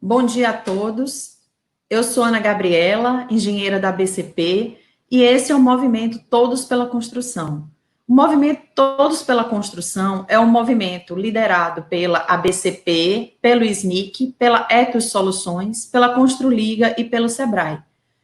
Bom dia a todos. Eu sou Ana Gabriela, engenheira da BCP, e esse é o movimento Todos pela Construção. O movimento Todos pela Construção é um movimento liderado pela ABCP, pelo SNIC, pela Ethos Soluções, pela Construliga e pelo Sebrae.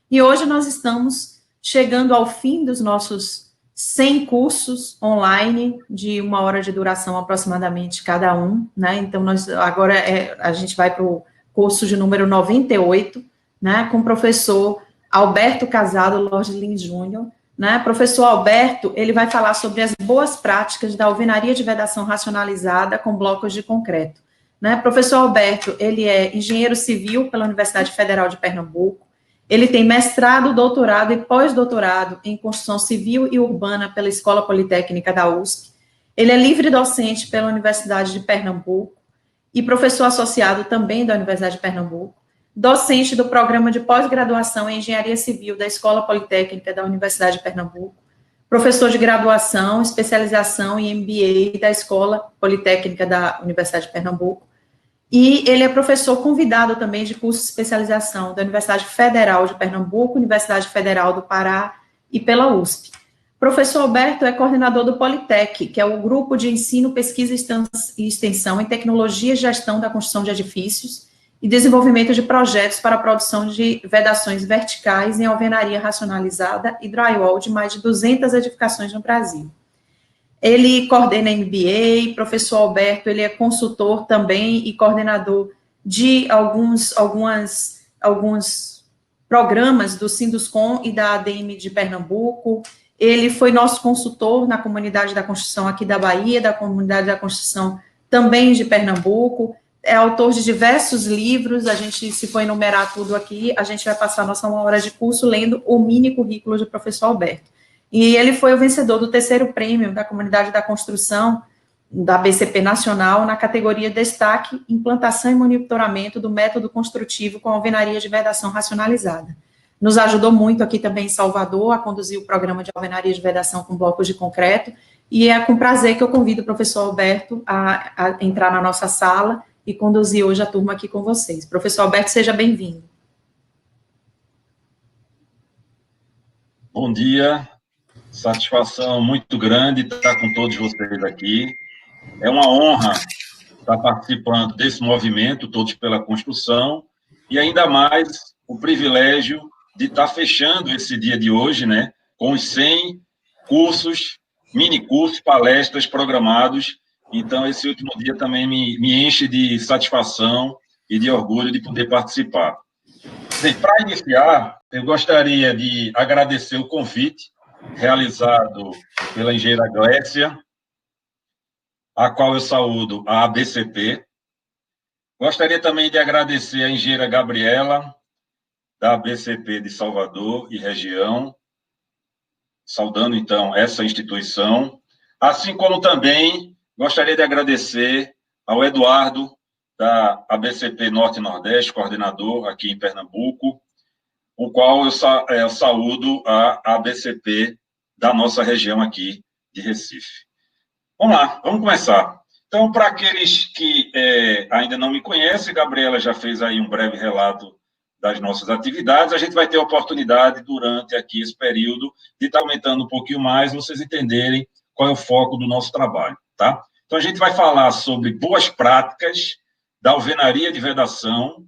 E hoje nós estamos chegando ao fim dos nossos 100 cursos online, de 1 hora de duração aproximadamente cada um, né? Então, agora a gente vai para o curso de número 98, né, com o professor Alberto Casado Lorde Lins Júnior, né, professor Alberto, ele vai falar sobre as boas práticas da alvenaria de vedação racionalizada com blocos de concreto, né, professor Alberto, ele é engenheiro civil pela Universidade Federal de Pernambuco, ele tem mestrado, doutorado e pós-doutorado em construção civil e urbana pela Escola Politécnica da USP, ele é livre docente pela Universidade de Pernambuco, e professor associado também da Universidade de Pernambuco, docente do programa de pós-graduação em Engenharia Civil da Escola Politécnica da Universidade de Pernambuco, professor de graduação, especialização em MBA da Escola Politécnica da Universidade de Pernambuco, e ele é professor convidado também de curso de especialização da Universidade Federal de Pernambuco, Universidade Federal do Pará e pela USP. Professor Alberto é coordenador do Politec, que é o Grupo de Ensino, Pesquisa e Extensão em Tecnologia e Gestão da Construção de Edifícios e Desenvolvimento de Projetos para a produção de vedações verticais em alvenaria racionalizada e drywall de mais de 200 edificações no Brasil. Ele coordena MBA, professor Alberto, ele é consultor também e coordenador de alguns programas do Sinduscom e da ADM de Pernambuco. Ele foi nosso consultor na comunidade da construção aqui da Bahia, da comunidade da construção também de Pernambuco, é autor de diversos livros, a gente, se for enumerar tudo aqui, a gente vai passar a nossa 1 hora de curso lendo o mini currículo de professor Alberto. E ele foi o vencedor do 3º prêmio da comunidade da construção da BCP Nacional na categoria Destaque, Implantação e Monitoramento do Método Construtivo com Alvenaria de Vedação Racionalizada. Nos ajudou muito aqui também em Salvador a conduzir o programa de alvenaria de vedação com blocos de concreto, e é com prazer que eu convido o professor Alberto a entrar na nossa sala e conduzir hoje a turma aqui com vocês. Professor Alberto, seja bem-vindo. Bom dia, satisfação muito grande estar com todos vocês aqui. É uma honra estar participando desse movimento, Todos pela Construção, e ainda mais o privilégio de estar fechando esse dia de hoje, né, com os 100 cursos, mini-cursos, palestras programados. Então, esse último dia também me enche de satisfação e de orgulho de poder participar. Bem, para iniciar, eu gostaria de agradecer o convite realizado pela engenheira Glécia, a qual eu saúdo a ABCP. Gostaria também de agradecer a engenheira Gabriela, da ABCP de Salvador e região, saudando, então, essa instituição, assim como também gostaria de agradecer ao Eduardo, da ABCP Norte e Nordeste, coordenador aqui em Pernambuco, o qual eu saúdo a ABCP da nossa região aqui de Recife. Vamos lá, vamos começar. Então, para aqueles que ainda não me conhecem, Gabriela já fez aí um breve relato das nossas atividades, a gente vai ter a oportunidade, durante aqui esse período, de estar aumentando um pouquinho mais, vocês entenderem qual é o foco do nosso trabalho, tá? Então, a gente vai falar sobre boas práticas da alvenaria de vedação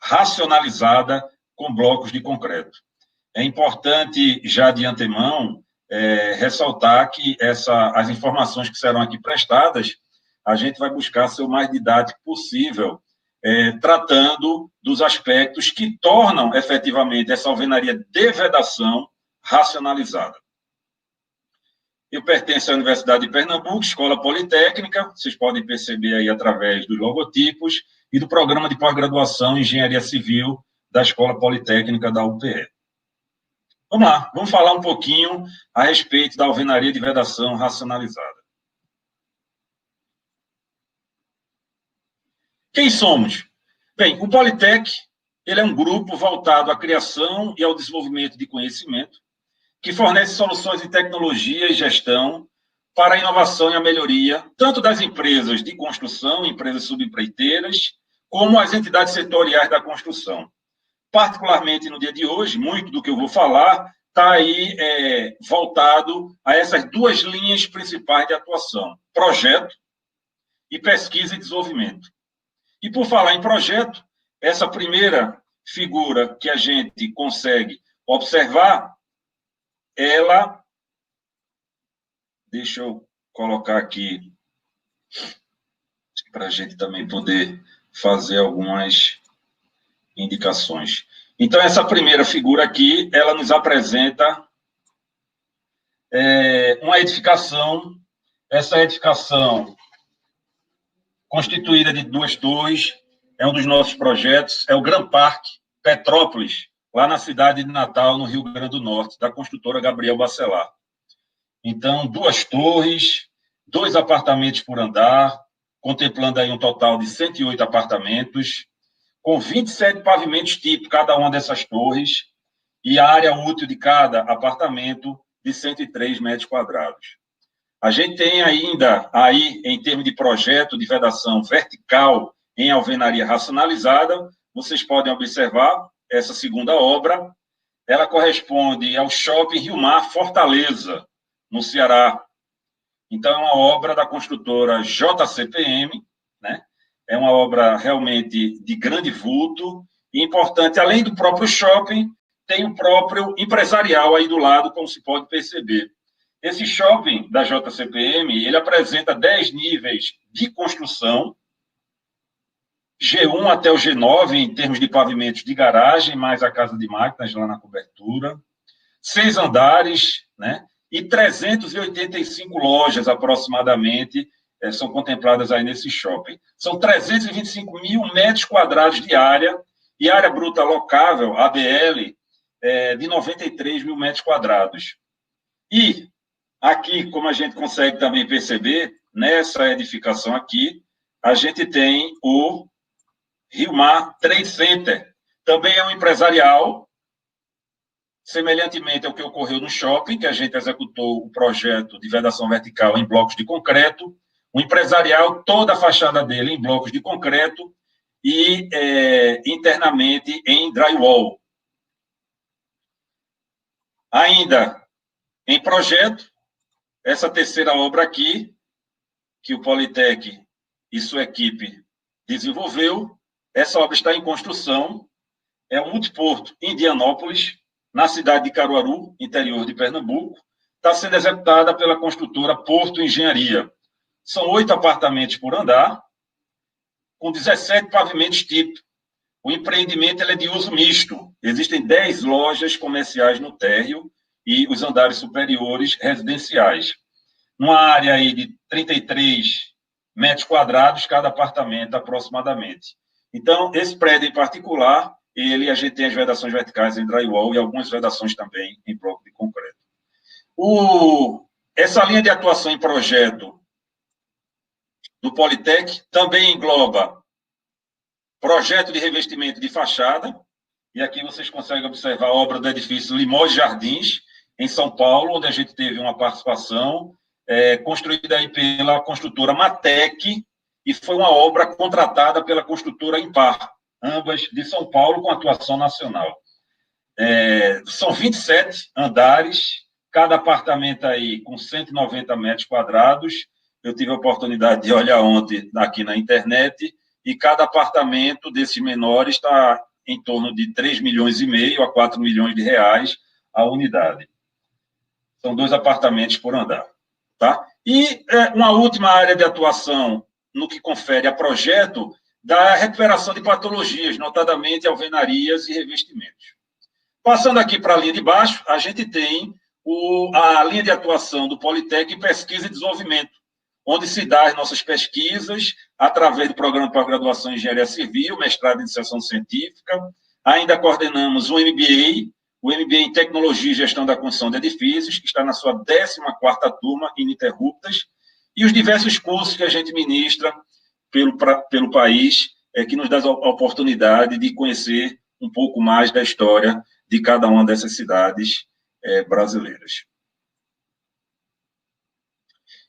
racionalizada com blocos de concreto. É importante, já de antemão, ressaltar que as informações que serão aqui prestadas, a gente vai buscar ser o mais didático possível, tratando dos aspectos que tornam, efetivamente, essa alvenaria de vedação racionalizada. Eu pertenço à Universidade de Pernambuco, Escola Politécnica, vocês podem perceber aí através dos logotipos, e do programa de pós-graduação em Engenharia Civil da Escola Politécnica da UPE. Vamos lá, vamos falar um pouquinho a respeito da alvenaria de vedação racionalizada. Quem somos? Bem, o Politec, ele é um grupo voltado à criação e ao desenvolvimento de conhecimento, que fornece soluções de tecnologia e gestão para a inovação e a melhoria, tanto das empresas de construção, empresas subempreiteiras, como as entidades setoriais da construção. Particularmente no dia de hoje, muito do que eu vou falar está aí voltado a essas duas linhas principais de atuação, projeto e pesquisa e desenvolvimento. E por falar em projeto, essa primeira figura que a gente consegue observar, ela, deixa eu colocar aqui, para a gente também poder fazer algumas indicações. Então, essa primeira figura aqui, ela nos apresenta uma edificação, essa edificação constituída de duas torres, é um dos nossos projetos, é o Gran Parque Petrópolis, lá na cidade de Natal, no Rio Grande do Norte, da construtora Gabriel Bacelar. Então, duas torres, 2 apartamentos por andar, contemplando aí um total de 108 apartamentos, com 27 pavimentos tipo cada uma dessas torres, e a área útil de cada apartamento de 103 metros quadrados. A gente tem ainda, aí, em termos de projeto de vedação vertical em alvenaria racionalizada, vocês podem observar essa segunda obra, ela corresponde ao Shopping Rio Mar Fortaleza, no Ceará. Então, é uma obra da construtora JCPM, né? É uma obra realmente de grande vulto e importante. Além do próprio shopping, tem o próprio empresarial aí do lado, como se pode perceber. Esse shopping da JCPM, ele apresenta 10 níveis de construção, G1 até o G9, em termos de pavimentos de garagem, mais a casa de máquinas lá na cobertura, 6 andares, né? E 385 lojas, aproximadamente, são contempladas aí nesse shopping. São 325 mil metros quadrados de área, e área bruta locável, ABL, de 93 mil metros quadrados. E aqui, como a gente consegue também perceber, nessa edificação aqui, a gente tem o Rio Mar Trade Center. Também é um empresarial, semelhantemente ao que ocorreu no shopping, que a gente executou o projeto de vedação vertical em blocos de concreto, o empresarial, toda a fachada dele em blocos de concreto e internamente em drywall. Ainda em projeto, essa terceira obra aqui, que o Politec e sua equipe desenvolveu, essa obra está em construção, é o multiporto Indianópolis, na cidade de Caruaru, interior de Pernambuco, está sendo executada pela construtora Porto Engenharia. São 8 apartamentos por andar, com 17 pavimentos tipo. O empreendimento é de uso misto. Existem 10 lojas comerciais no térreo e os andares superiores residenciais. Numa área aí de 33 metros quadrados, cada apartamento aproximadamente. Então, esse prédio em particular, a gente tem as vedações verticais em drywall e algumas vedações também em bloco de concreto. Essa linha de atuação em projeto do Politec também engloba projeto de revestimento de fachada, e aqui vocês conseguem observar a obra do edifício Limões Jardins, em São Paulo, onde a gente teve uma participação construída aí pela construtora Matec, e foi uma obra contratada pela construtora Impar, ambas de São Paulo, com atuação nacional. São 27 andares, cada apartamento aí com 190 metros quadrados. Eu tive a oportunidade de olhar ontem aqui na internet, e cada apartamento desses menores está em torno de 3,5 milhões a 4 milhões de reais a unidade. São 2 apartamentos por andar. Tá? E uma última área de atuação no que confere a projeto da recuperação de patologias, notadamente alvenarias e revestimentos. Passando aqui para a linha de baixo, a gente tem a linha de atuação do Politec em pesquisa e desenvolvimento, onde se dá as nossas pesquisas através do programa de pós-graduação em Engenharia Civil, mestrado em Iniciação Científica. Ainda coordenamos o MBA em Tecnologia e Gestão da Construção de Edifícios, que está na sua 14ª turma, ininterruptas, e os diversos cursos que a gente ministra pelo país, que nos dá a oportunidade de conhecer um pouco mais da história de cada uma dessas cidades brasileiras.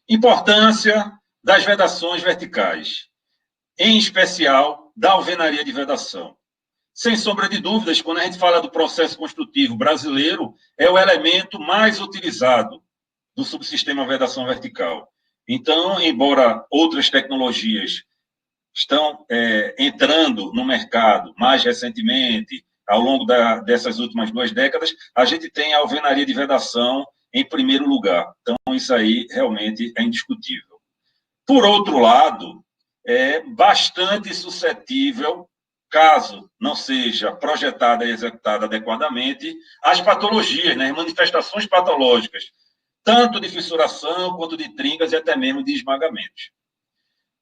Importância das vedações verticais, em especial da alvenaria de vedação. Sem sombra de dúvidas, quando a gente fala do processo construtivo brasileiro, é o elemento mais utilizado do subsistema vedação vertical. Então, embora outras tecnologias estão entrando no mercado mais recentemente, ao longo dessas últimas 2 décadas, a gente tem a alvenaria de vedação em primeiro lugar. Então, isso aí realmente é indiscutível. Por outro lado, é bastante suscetível, caso não seja projetada e executada adequadamente, às patologias, né, manifestações patológicas, tanto de fissuração, quanto de trincas e até mesmo de esmagamentos.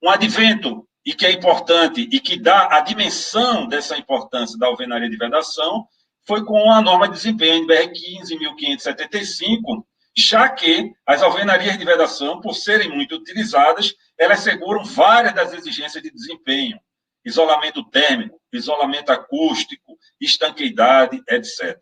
Um advento, e que é importante, e que dá a dimensão dessa importância da alvenaria de vedação, foi com a norma de desempenho NBR 15.575, já que as alvenarias de vedação, por serem muito utilizadas, elas seguram várias das exigências de desempenho, isolamento térmico, isolamento acústico, estanqueidade, etc.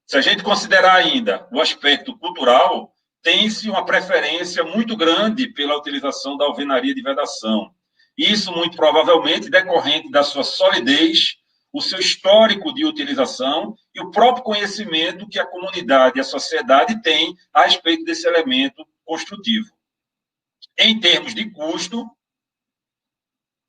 Se a gente considerar ainda o aspecto cultural, tem-se uma preferência muito grande pela utilização da alvenaria de vedação. Isso, muito provavelmente, decorrente da sua solidez, o seu histórico de utilização e o próprio conhecimento que a comunidade e a sociedade têm a respeito desse elemento construtivo. Em termos de custo,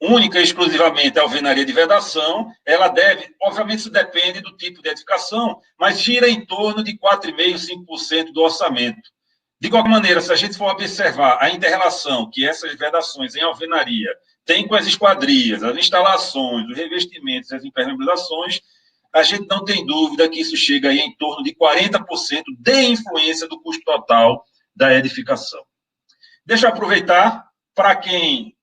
única e exclusivamente a alvenaria de vedação, ela deve, obviamente isso depende do tipo de edificação, mas gira em torno de 4,5%, 5% do orçamento. De qualquer maneira, se a gente for observar a inter-relação que essas vedações em alvenaria têm com as esquadrias, as instalações, os revestimentos, as impermeabilizações, a gente não tem dúvida que isso chega aí em torno de 40% de influência do custo total da edificação. Deixa eu aproveitar para quem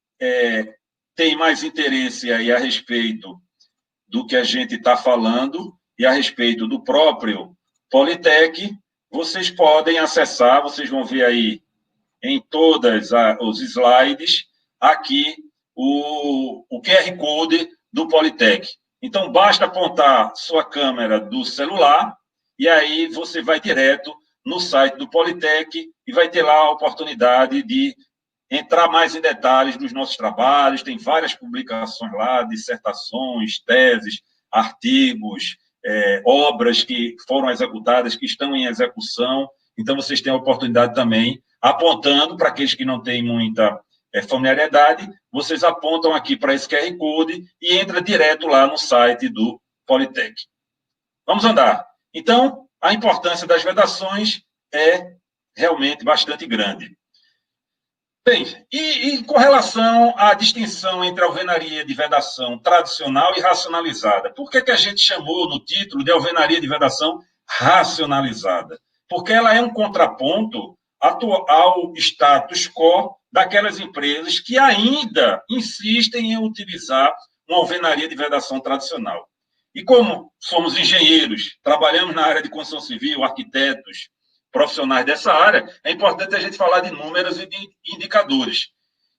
tem mais interesse aí a respeito do que a gente está falando e a respeito do próprio Politec, vocês podem acessar, vocês vão ver aí em todos os slides, aqui o QR Code do Politec. Então, basta apontar sua câmera do celular e aí você vai direto no site do Politec e vai ter lá a oportunidade de entrar mais em detalhes dos nossos trabalhos. Tem várias publicações lá, dissertações, teses, artigos, obras que foram executadas, que estão em execução. Então, vocês têm a oportunidade também, apontando para aqueles que não têm muita familiaridade, vocês apontam aqui para esse QR Code e entra direto lá no site do Politec. Vamos andar. Então, a importância das vedações é realmente bastante grande. Bem, e com relação à distinção entre a alvenaria de vedação tradicional e racionalizada, por que a gente chamou no título de alvenaria de vedação racionalizada? Porque ela é um contraponto ao status quo daquelas empresas que ainda insistem em utilizar uma alvenaria de vedação tradicional. E como somos engenheiros, trabalhamos na área de construção civil, arquitetos, profissionais dessa área, é importante a gente falar de números e de indicadores.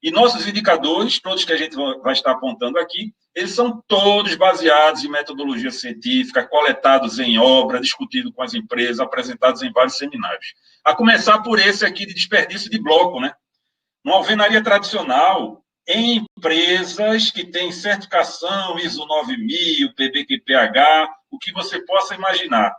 E nossos indicadores, todos que a gente vai estar apontando aqui, eles são todos baseados em metodologia científica, coletados em obra, discutidos com as empresas, apresentados em vários seminários. A começar por esse aqui de desperdício de bloco, né? Uma alvenaria tradicional, em empresas que têm certificação ISO 9000, PBQPH, o que você possa imaginar,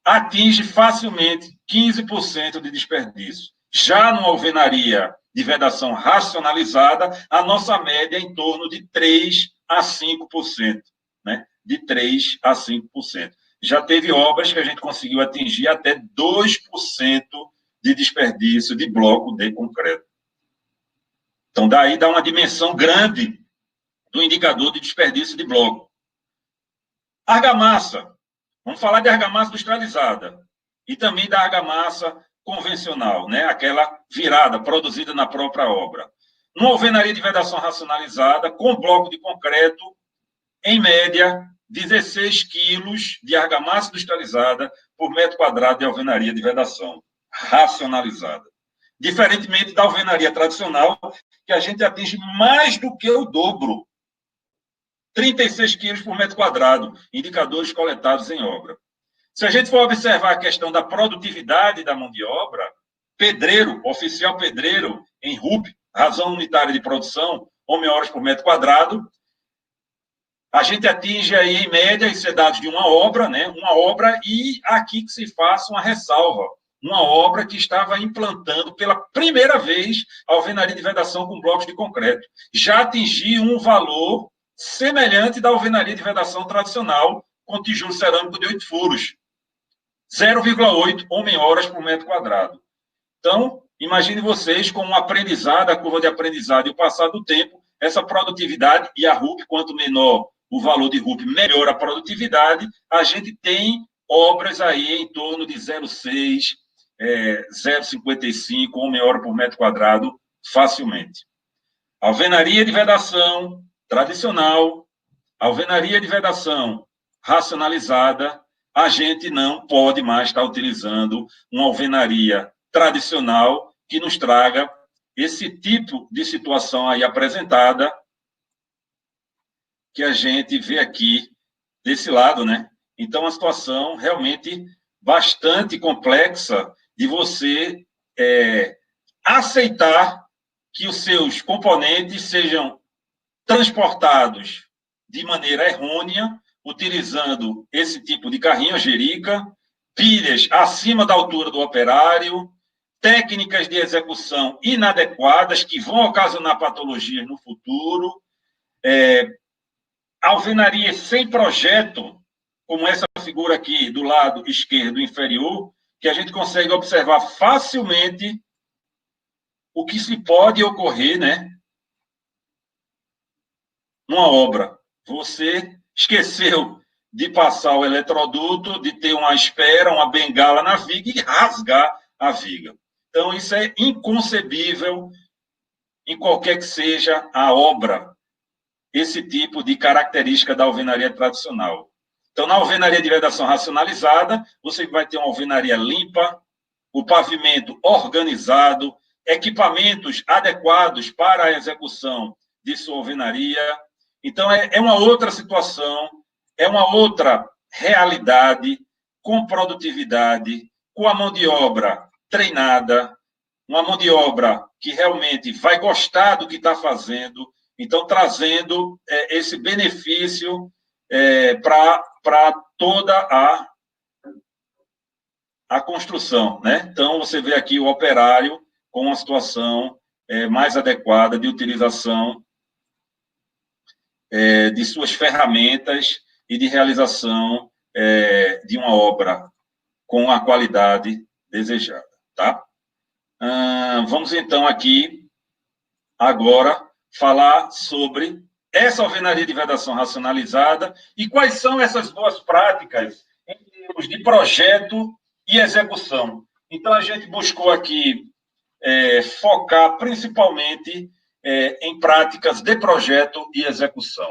atinge facilmente 15% de desperdício. Já numa alvenaria de vedação racionalizada, a nossa média é em torno de 3% a 5%, né? De 3% a 5%. Já teve obras que a gente conseguiu atingir até 2% de desperdício de bloco de concreto. Então, daí dá uma dimensão grande do indicador de desperdício de bloco. Argamassa. Vamos falar de argamassa industrializada e também da argamassa convencional, né? Aquela virada, produzida na própria obra. Numa alvenaria de vedação racionalizada, com bloco de concreto, em média, 16 quilos de argamassa industrializada por metro quadrado de alvenaria de vedação racionalizada. Diferentemente da alvenaria tradicional, que a gente atinge mais do que o dobro. 36 quilos por metro quadrado, indicadores coletados em obra. Se a gente for observar a questão da produtividade da mão de obra, pedreiro, oficial pedreiro, em RUP, razão unitária de produção, homem-horas por metro quadrado, a gente atinge aí, em média, isso é dados de uma obra, né? Uma obra, e aqui que se faça uma ressalva. Uma obra que estava implantando pela primeira vez a alvenaria de vedação com blocos de concreto. Já atingiu um valor semelhante da alvenaria de vedação tradicional, com tijolo cerâmico de 8 furos. 0,8 homem-horas por metro quadrado. Então, imagine vocês com um aprendizado, a curva de aprendizado e o passar do tempo, essa produtividade e a RUP, quanto menor o valor de RUP, melhor a produtividade, a gente tem obras aí em torno de 0,6, 0,55 homem-hora por metro quadrado, facilmente. Alvenaria de vedação tradicional, alvenaria de vedação racionalizada, a gente não pode mais estar utilizando uma alvenaria tradicional que nos traga esse tipo de situação aí apresentada que a gente vê aqui desse lado, né? Então, uma situação realmente bastante complexa de você aceitar que os seus componentes sejam transportados de maneira errônea, utilizando esse tipo de carrinho, jerica, pilhas acima da altura do operário, técnicas de execução inadequadas que vão ocasionar patologias no futuro, alvenarias sem projeto, como essa figura aqui do lado esquerdo inferior, que a gente consegue observar facilmente o que se pode ocorrer, né, numa obra. Você esqueceu de passar o eletroduto, de ter uma espera, uma bengala na viga e rasgar a viga. Então, isso é inconcebível em qualquer que seja a obra, esse tipo de característica da alvenaria tradicional. Então, na alvenaria de vedação racionalizada, você vai ter uma alvenaria limpa, o pavimento organizado, equipamentos adequados para a execução de sua alvenaria. Então, é uma outra situação, é uma outra realidade, com produtividade, com a mão de obra treinada, uma mão de obra que realmente vai gostar do que está fazendo, então trazendo esse benefício para toda a construção, né? Então, você vê aqui o operário com uma situação mais adequada de utilização de suas ferramentas e de realização de uma obra com a qualidade desejada, tá? Vamos, então, aqui, agora, falar sobre essa alvenaria de vedação racionalizada e quais são essas boas práticas em termos de projeto e execução. Então, a gente buscou aqui focar principalmente em práticas de projeto e execução.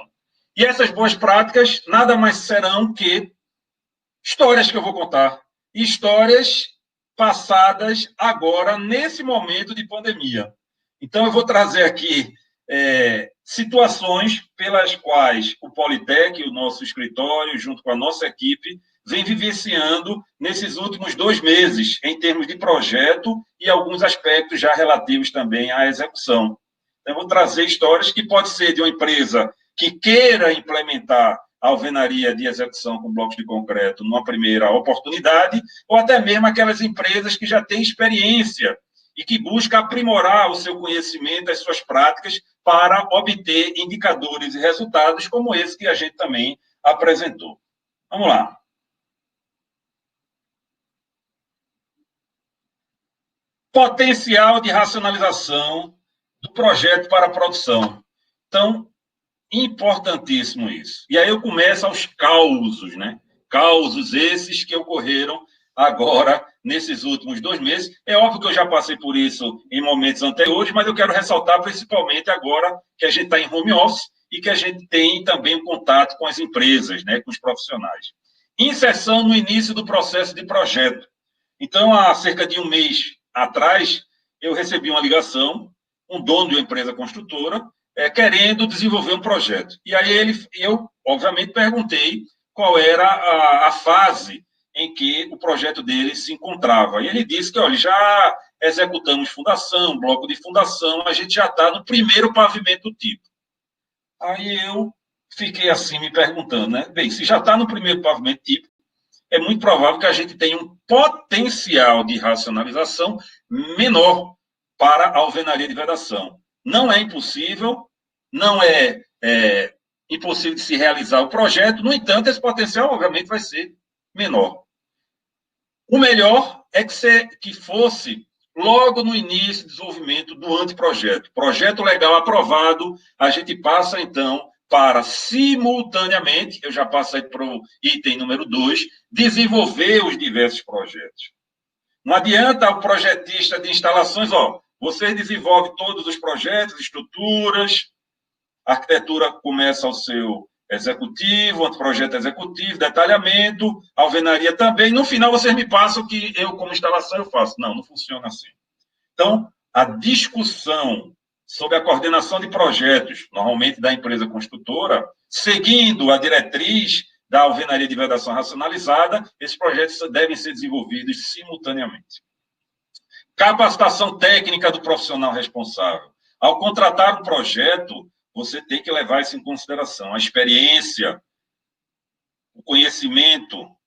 E essas boas práticas nada mais serão que histórias que eu vou contar. Histórias passadas agora, nesse momento de pandemia. Então, eu vou trazer aqui situações pelas quais o Politec, o nosso escritório, junto com a nossa equipe, vem vivenciando nesses últimos 2 meses, em termos de projeto e alguns aspectos já relativos também à execução. Então, eu vou trazer histórias que pode ser de uma empresa que queira implementar a alvenaria de execução com blocos de concreto numa primeira oportunidade, ou até mesmo aquelas empresas que já têm experiência e que buscam aprimorar o seu conhecimento, as suas práticas, para obter indicadores e resultados como esse que a gente também apresentou. Vamos lá. Potencial de racionalização do projeto para a produção. Então, importantíssimo isso. E aí eu começo aos causos, né? Causos esses que ocorreram agora, nesses últimos 2 meses. É óbvio que eu já passei por isso em momentos anteriores, mas eu quero ressaltar principalmente agora que a gente está em home office e que a gente tem também um contato com as empresas, né? Com os profissionais. Inserção no início do processo de projeto. Então, há cerca de 1 mês atrás, eu recebi uma ligação, um dono de uma empresa construtora, querendo desenvolver um projeto. E aí eu, obviamente, perguntei qual era a fase em que o projeto dele se encontrava. E ele disse que, olha, já executamos fundação, bloco de fundação, a gente já está no primeiro pavimento do tipo. Aí eu fiquei assim me perguntando, né? Bem, se já está no primeiro pavimento típico, é muito provável que a gente tenha um potencial de racionalização menor para a alvenaria de vedação. Não é impossível, não é impossível de se realizar o projeto, no entanto, esse potencial, obviamente, vai ser menor. O melhor é que fosse logo no início do desenvolvimento do anteprojeto. Projeto legal aprovado, a gente passa, então, para simultaneamente, eu já passei para o item número 2, desenvolver os diversos projetos. Não adianta o projetista de instalações, você desenvolve todos os projetos, estruturas, a arquitetura começa ao seu executivo, anteprojeto executivo, detalhamento, alvenaria também. No final, vocês me passam o que eu, como instalação, eu faço. Não funciona assim. Então, a discussão sobre a coordenação de projetos, normalmente da empresa construtora, seguindo a diretriz da alvenaria de vedação racionalizada, esses projetos devem ser desenvolvidos simultaneamente. Capacitação técnica do profissional responsável. Ao contratar um projeto, você tem que levar isso em consideração. A experiência, o conhecimento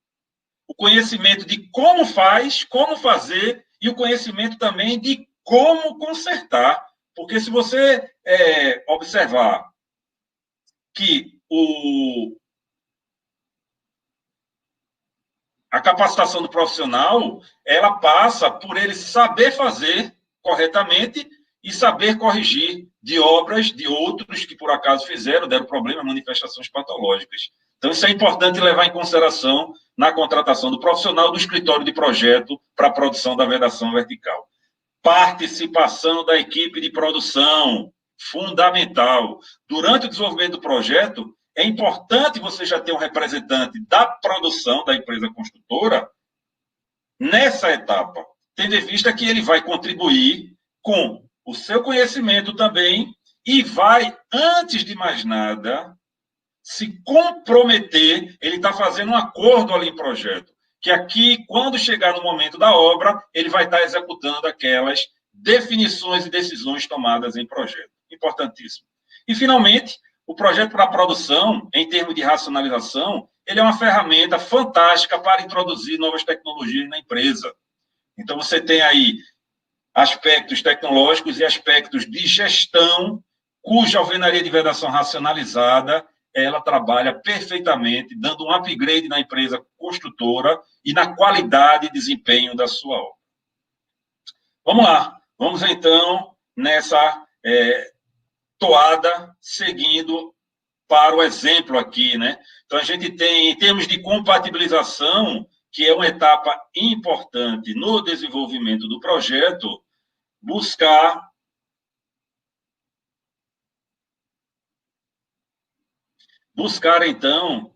de como faz, como fazer, e o conhecimento também de como consertar. Porque se você observar que a capacitação do profissional, ela passa por ele saber fazer corretamente e saber corrigir de obras de outros que, por acaso, deram problema, manifestações patológicas. Então, isso é importante levar em consideração na contratação do profissional do escritório de projeto para a produção da vedação vertical. Participação da equipe de produção, fundamental. Durante o desenvolvimento do projeto, é importante você já ter um representante da produção da empresa construtora nessa etapa, tendo em vista que ele vai contribuir com o seu conhecimento também e vai, antes de mais nada, se comprometer, ele está fazendo um acordo ali em projeto, que aqui, quando chegar no momento da obra, ele vai estar executando aquelas definições e decisões tomadas em projeto. Importantíssimo. E, finalmente, o projeto para a produção, em termos de racionalização, ele é uma ferramenta fantástica para introduzir novas tecnologias na empresa. Então, você tem aí aspectos tecnológicos e aspectos de gestão, cuja alvenaria de vedação racionalizada, ela trabalha perfeitamente, dando um upgrade na empresa construtora e na qualidade e desempenho da sua obra. Vamos lá, vamos então nessa toada, seguindo para o exemplo aqui, né? Então, a gente tem, em termos de compatibilização, que é uma etapa importante no desenvolvimento do projeto, buscar então,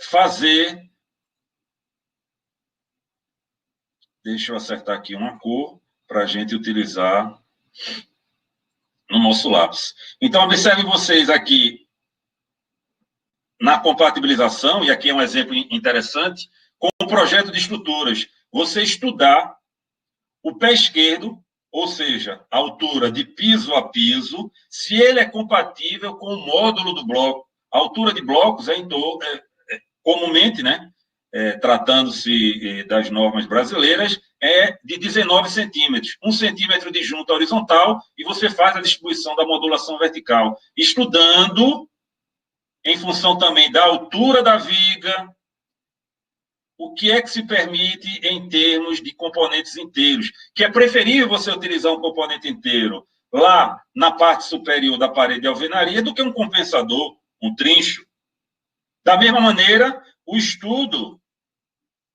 fazer... Deixa eu acertar aqui uma cor para a gente utilizar no nosso lápis. Então, observem vocês aqui, na compatibilização, e aqui é um exemplo interessante, com o projeto de estruturas. Você estudar o pé esquerdo, ou seja, a altura de piso a piso, se ele é compatível com o módulo do bloco. A altura de blocos comumente, né, tratando-se das normas brasileiras, é de 19 centímetros. 1 centímetro de junta horizontal, e você faz a distribuição da modulação vertical, estudando, em função também da altura da viga, o que é que se permite em termos de componentes inteiros, que é preferível você utilizar um componente inteiro lá na parte superior da parede de alvenaria do que um compensador, um trincho. Da mesma maneira, o estudo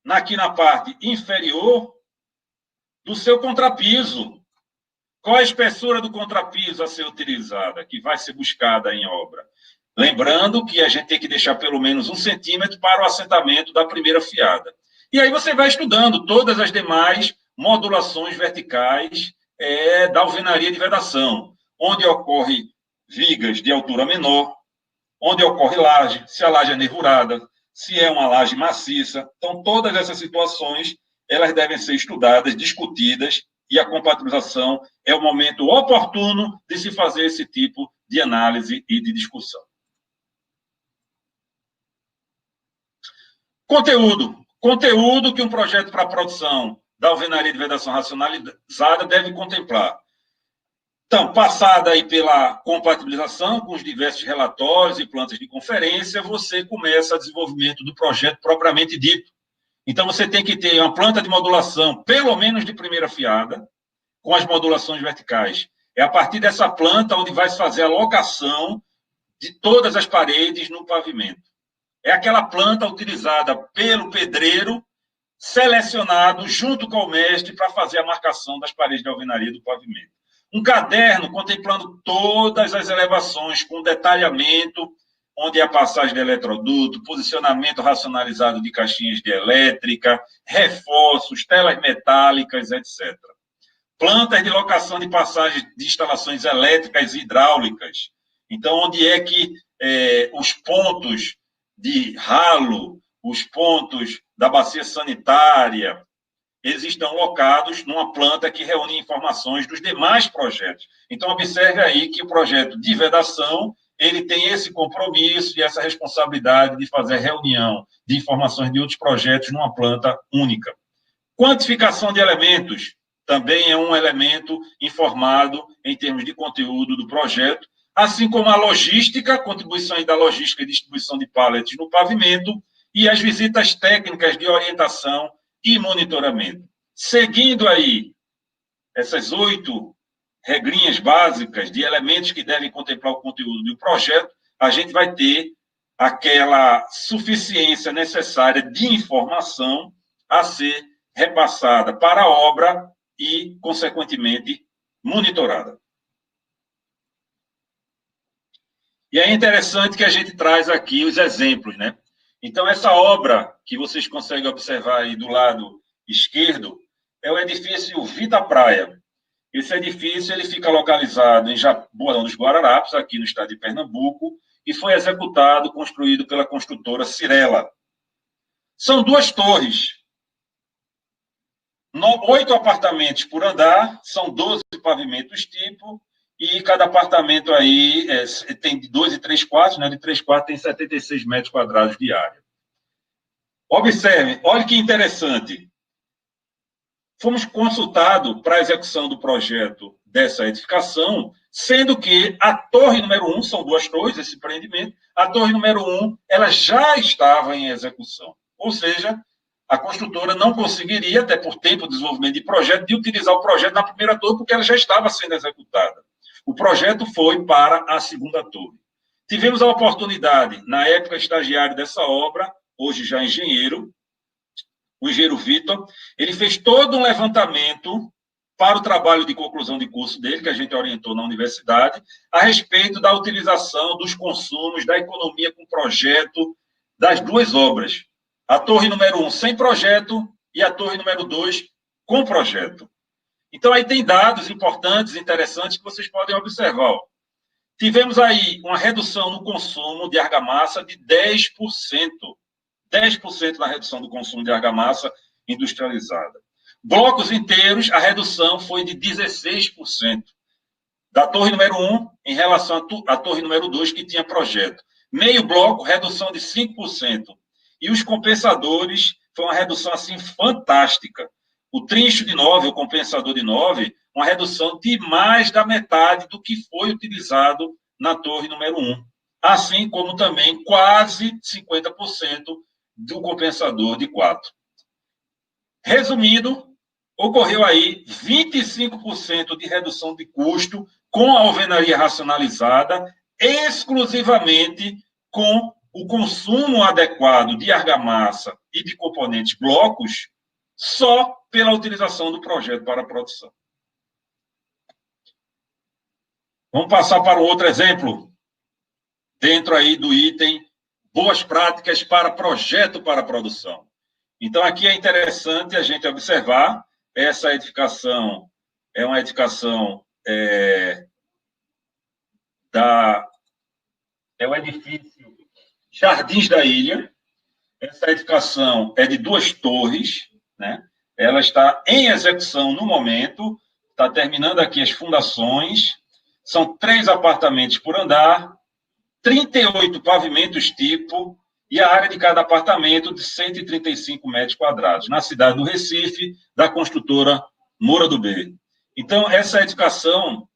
aqui na parte inferior do seu contrapiso. Qual a espessura do contrapiso a ser utilizada, que vai ser buscada em obra? Lembrando que a gente tem que deixar pelo menos 1 centímetro para o assentamento da primeira fiada. E aí você vai estudando todas as demais modulações verticais da alvenaria de vedação, onde ocorre vigas de altura menor, onde ocorre laje, se a laje é nervurada, se é uma laje maciça. Então, todas essas situações, elas devem ser estudadas, discutidas, e a compatibilização é o momento oportuno de se fazer esse tipo de análise e de discussão. Conteúdo que um projeto para a produção da alvenaria de vedação racionalizada deve contemplar. Então, passada aí pela compatibilização com os diversos relatórios e plantas de conferência, você começa o desenvolvimento do projeto propriamente dito. Então, você tem que ter uma planta de modulação, pelo menos de primeira fiada, com as modulações verticais. É a partir dessa planta onde vai se fazer a locação de todas as paredes no pavimento. É aquela planta utilizada pelo pedreiro, selecionado junto com o mestre para fazer a marcação das paredes de alvenaria do pavimento. Um caderno contemplando todas as elevações, com detalhamento, onde é a passagem de eletroduto, posicionamento racionalizado de caixinhas de elétrica, reforços, telas metálicas, etc. Plantas de locação de passagem de instalações elétricas e hidráulicas. Então, onde é que os pontos de ralo, os pontos da bacia sanitária, eles estão locados numa planta que reúne informações dos demais projetos. Então, observe aí que o projeto de vedação, ele tem esse compromisso e essa responsabilidade de fazer reunião de informações de outros projetos numa planta única. Quantificação de elementos também é um elemento informado em termos de conteúdo do projeto, assim como a logística, contribuições da logística e distribuição de pallets no pavimento, e as visitas técnicas de orientação e monitoramento. Seguindo aí essas 8 regrinhas básicas de elementos que devem contemplar o conteúdo do projeto, a gente vai ter aquela suficiência necessária de informação a ser repassada para a obra e, consequentemente, monitorada. E é interessante que a gente traz aqui os exemplos, né? Então, essa obra que vocês conseguem observar aí do lado esquerdo é o edifício Vita Praia. Esse edifício ele fica localizado em Jaboatão dos Guararapes, aqui no estado de Pernambuco, e foi executado, construído pela construtora Cirela. São 2 torres, 8 apartamentos por andar, são 12 pavimentos tipo, e cada apartamento aí tem de 2 e 3 quartos, né? De 3 quartos tem 76 metros quadrados de área. Observe, olha que interessante. Fomos consultados para a execução do projeto dessa edificação, sendo que a torre número 1, são 2 torres, esse empreendimento, a torre número 1, ela já estava em execução. Ou seja, a construtora não conseguiria, até por tempo de desenvolvimento de projeto, de utilizar o projeto na primeira torre, porque ela já estava sendo executada. O projeto foi para a segunda torre. Tivemos a oportunidade, na época estagiário dessa obra, hoje já engenheiro, o engenheiro Vitor, ele fez todo um levantamento para o trabalho de conclusão de curso dele, que a gente orientou na universidade, a respeito da utilização dos consumos, da economia com projeto das 2 obras. A torre número 1 sem projeto e a torre número 2 com projeto. Então, aí tem dados importantes, interessantes, que vocês podem observar. Tivemos aí uma redução no consumo de argamassa de 10%. 10% na redução do consumo de argamassa industrializada. Blocos inteiros, a redução foi de 16%. Da torre número 1 em relação à torre número 2, que tinha projeto. Meio bloco, redução de 5%. E os compensadores, foi uma redução assim fantástica. O trincho de 9, o compensador de 9, uma redução de mais da metade do que foi utilizado na torre número 1. Assim como também quase 50% do compensador de 4. Resumindo, ocorreu aí 25% de redução de custo com a alvenaria racionalizada, exclusivamente com o consumo adequado de argamassa e de componentes blocos, só pela utilização do projeto para a produção. Vamos passar para um outro exemplo, dentro aí do item boas práticas para projeto para a produção. Então, aqui é interessante a gente observar, essa edificação é uma edificação é o edifício Jardins da Ilha. Essa edificação é de 2 torres, né? Ela está em execução no momento, está terminando aqui as fundações, são 3 apartamentos por andar, 38 pavimentos tipo e a área de cada apartamento de 135 metros quadrados, na cidade do Recife, da construtora Moura do B. Então, essa edificação,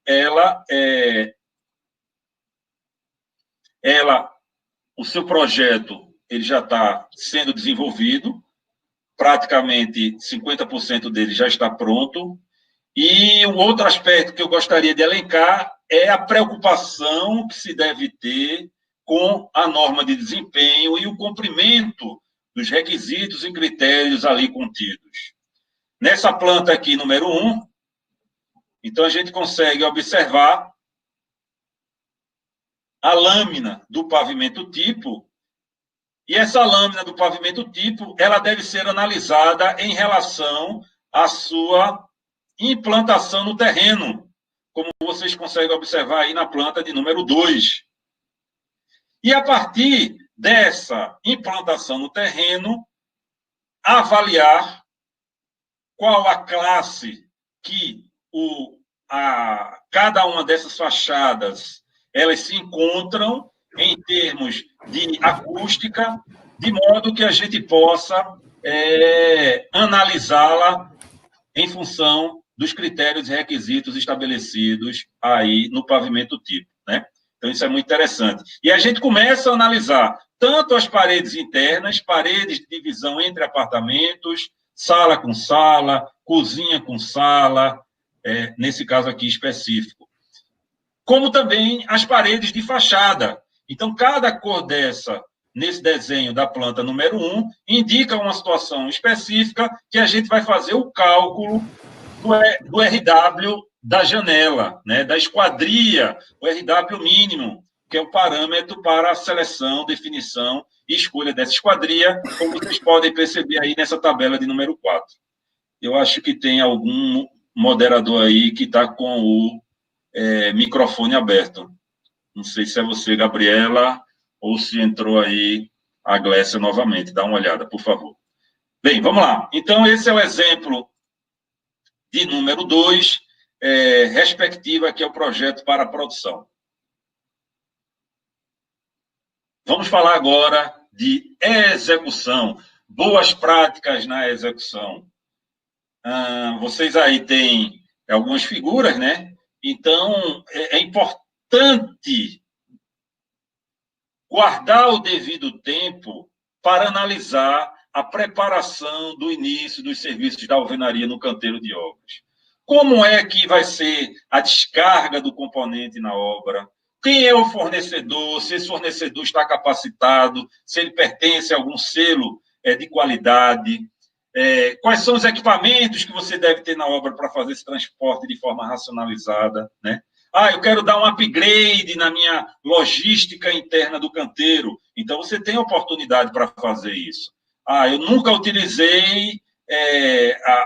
o seu projeto, ele já está sendo desenvolvido, praticamente 50% dele já está pronto, e um outro aspecto que eu gostaria de elencar é a preocupação que se deve ter com a norma de desempenho e o cumprimento dos requisitos e critérios ali contidos. Nessa planta aqui, número 1, então a gente consegue observar a lâmina do pavimento tipo, e essa lâmina do pavimento tipo, ela deve ser analisada em relação à sua implantação no terreno, como vocês conseguem observar aí na planta de número 2. E a partir dessa implantação no terreno, avaliar qual a classe que cada uma dessas fachadas elas se encontram em termos de acústica, de modo que a gente possa analisá-la em função dos critérios e requisitos estabelecidos aí no pavimento tipo, né? Então, isso é muito interessante. E a gente começa a analisar tanto as paredes internas, paredes de divisão entre apartamentos, sala com sala, cozinha com sala, nesse caso aqui específico, como também as paredes de fachada. Então, cada cor dessa, nesse desenho da planta número 1, indica uma situação específica que a gente vai fazer o cálculo do RW da janela, né, da esquadria, o RW mínimo, que é o parâmetro para a seleção, definição e escolha dessa esquadria, como vocês podem perceber aí nessa tabela de número 4. Eu acho que tem algum moderador aí que está com o microfone aberto. Não sei se é você, Gabriela, ou se entrou aí a Glécia novamente. Dá uma olhada, por favor. Bem, vamos lá. Então, esse é o exemplo de número 2, respectiva aqui ao projeto para a produção. Vamos falar agora de execução, boas práticas na execução. Vocês aí têm algumas figuras, né? Então, é importante guardar o devido tempo para analisar a preparação do início dos serviços da alvenaria no canteiro de obras. Como é que vai ser a descarga do componente na obra? Quem é o fornecedor? Se esse fornecedor está capacitado? Se ele pertence a algum selo de qualidade? Quais são os equipamentos que você deve ter na obra para fazer esse transporte de forma racionalizada, né? Eu quero dar um upgrade na minha logística interna do canteiro. Então, você tem oportunidade para fazer isso. Eu nunca utilizei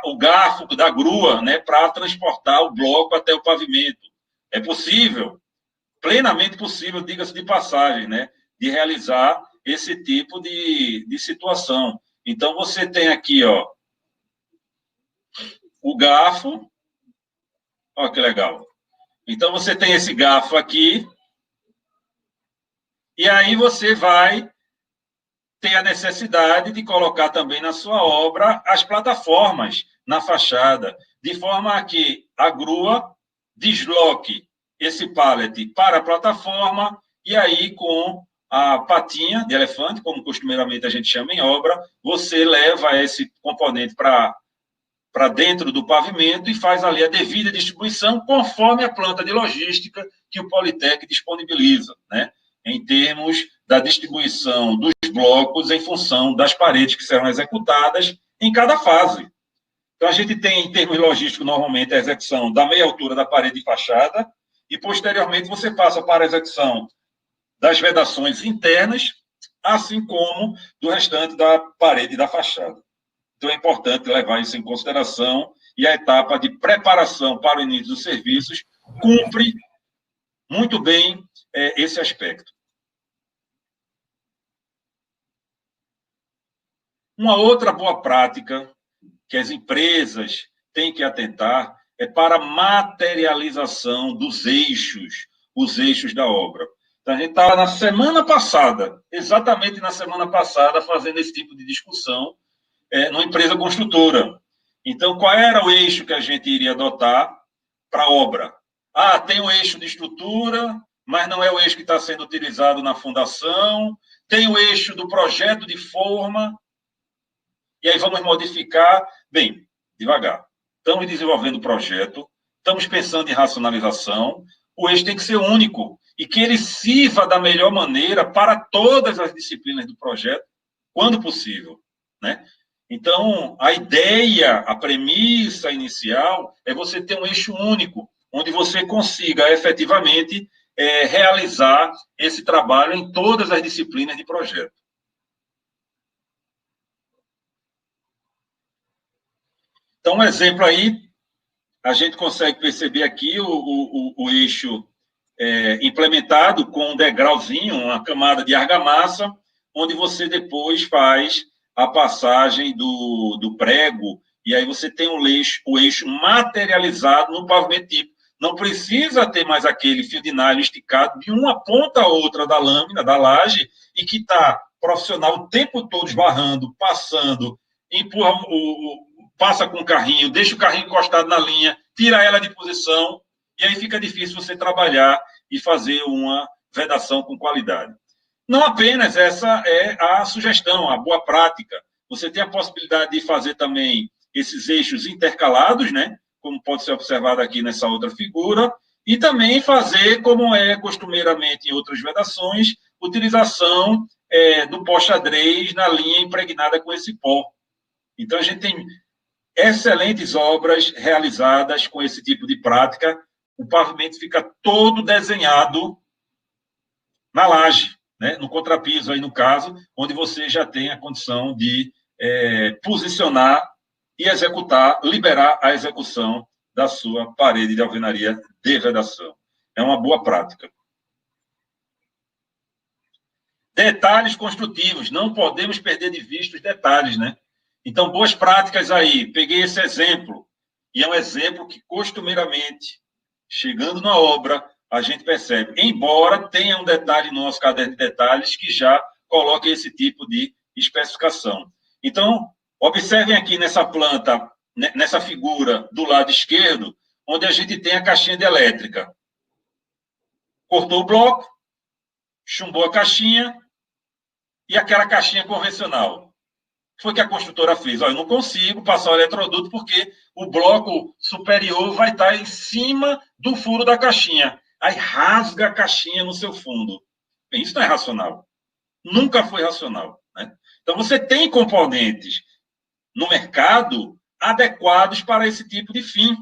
o garfo da grua, né, para transportar o bloco até o pavimento. É possível, plenamente possível, diga-se de passagem, né, de realizar esse tipo de situação. Então, você tem aqui, ó, o garfo. Olha que legal. Então, você tem esse garfo aqui, e aí você vai ter a necessidade de colocar também na sua obra as plataformas na fachada, de forma que a grua desloque esse pallet para a plataforma, e aí com a patinha de elefante, como costumeiramente a gente chama em obra, você leva esse componente para dentro do pavimento e faz ali a devida distribuição conforme a planta de logística que o Politec disponibiliza, né? Em termos da distribuição dos blocos em função das paredes que serão executadas em cada fase. Então, a gente tem, em termos logísticos, normalmente a execução da meia altura da parede de fachada e, posteriormente, você passa para a execução das vedações internas, assim como do restante da parede da fachada. Então, é importante levar isso em consideração e a etapa de preparação para o início dos serviços cumpre muito bem esse aspecto. Uma outra boa prática que as empresas têm que atentar é para a materialização dos eixos, os eixos da obra. Então, Então, a gente estava na semana passada, exatamente na semana passada, fazendo esse tipo de discussão numa empresa construtora. Então, qual era o eixo que a gente iria adotar para a obra? Ah, tem o eixo de estrutura, mas não é o eixo que está sendo utilizado na fundação, tem o eixo do projeto de forma, e aí vamos modificar. Bem, devagar. Estamos desenvolvendo o projeto, estamos pensando em racionalização, o eixo tem que ser único, e que ele sirva da melhor maneira para todas as disciplinas do projeto, quando possível, né? Então, a ideia, a premissa inicial é você ter um eixo único, onde você consiga efetivamente realizar esse trabalho em todas as disciplinas de projeto. Então, um exemplo aí, a gente consegue perceber aqui o eixo implementado com um degrauzinho, uma camada de argamassa, onde você depois faz a passagem do prego, e aí você tem o eixo materializado no pavimento tipo. Não precisa ter mais aquele fio de nylon esticado de uma ponta a outra da lâmina, da laje, e que está profissional o tempo todo esbarrando, passando, empurra passa com o carrinho, deixa o carrinho encostado na linha, tira ela de posição, e aí fica difícil você trabalhar e fazer uma vedação com qualidade. Não apenas essa é a sugestão, a boa prática. Você tem a possibilidade de fazer também esses eixos intercalados, né? Como pode ser observado aqui nessa outra figura, e também fazer, como é costumeiramente em outras vedações, utilização do pó xadrez na linha impregnada com esse pó. Então, a gente tem excelentes obras realizadas com esse tipo de prática. O pavimento fica todo desenhado na laje, né? No contrapiso, aí no caso, onde você já tem a condição de posicionar e executar, liberar a execução da sua parede de alvenaria de vedação. É uma boa prática. Detalhes construtivos, não podemos perder de vista os detalhes, né? Então, boas práticas aí. Peguei esse exemplo, e é um exemplo que, costumeiramente, chegando na obra, a gente percebe, embora tenha um detalhe no nosso caderno de detalhes que já coloque esse tipo de especificação. Então, observem aqui nessa planta, nessa figura do lado esquerdo, onde a gente tem a caixinha de elétrica. Cortou o bloco, chumbou a caixinha e aquela caixinha convencional. Foi que a construtora fez. Eu não consigo passar o eletroduto porque o bloco superior vai estar em cima do furo da caixinha. Aí rasga a caixinha no seu fundo. Bem, isso não é racional. Nunca foi racional, né? Então, você tem componentes no mercado adequados para esse tipo de fim.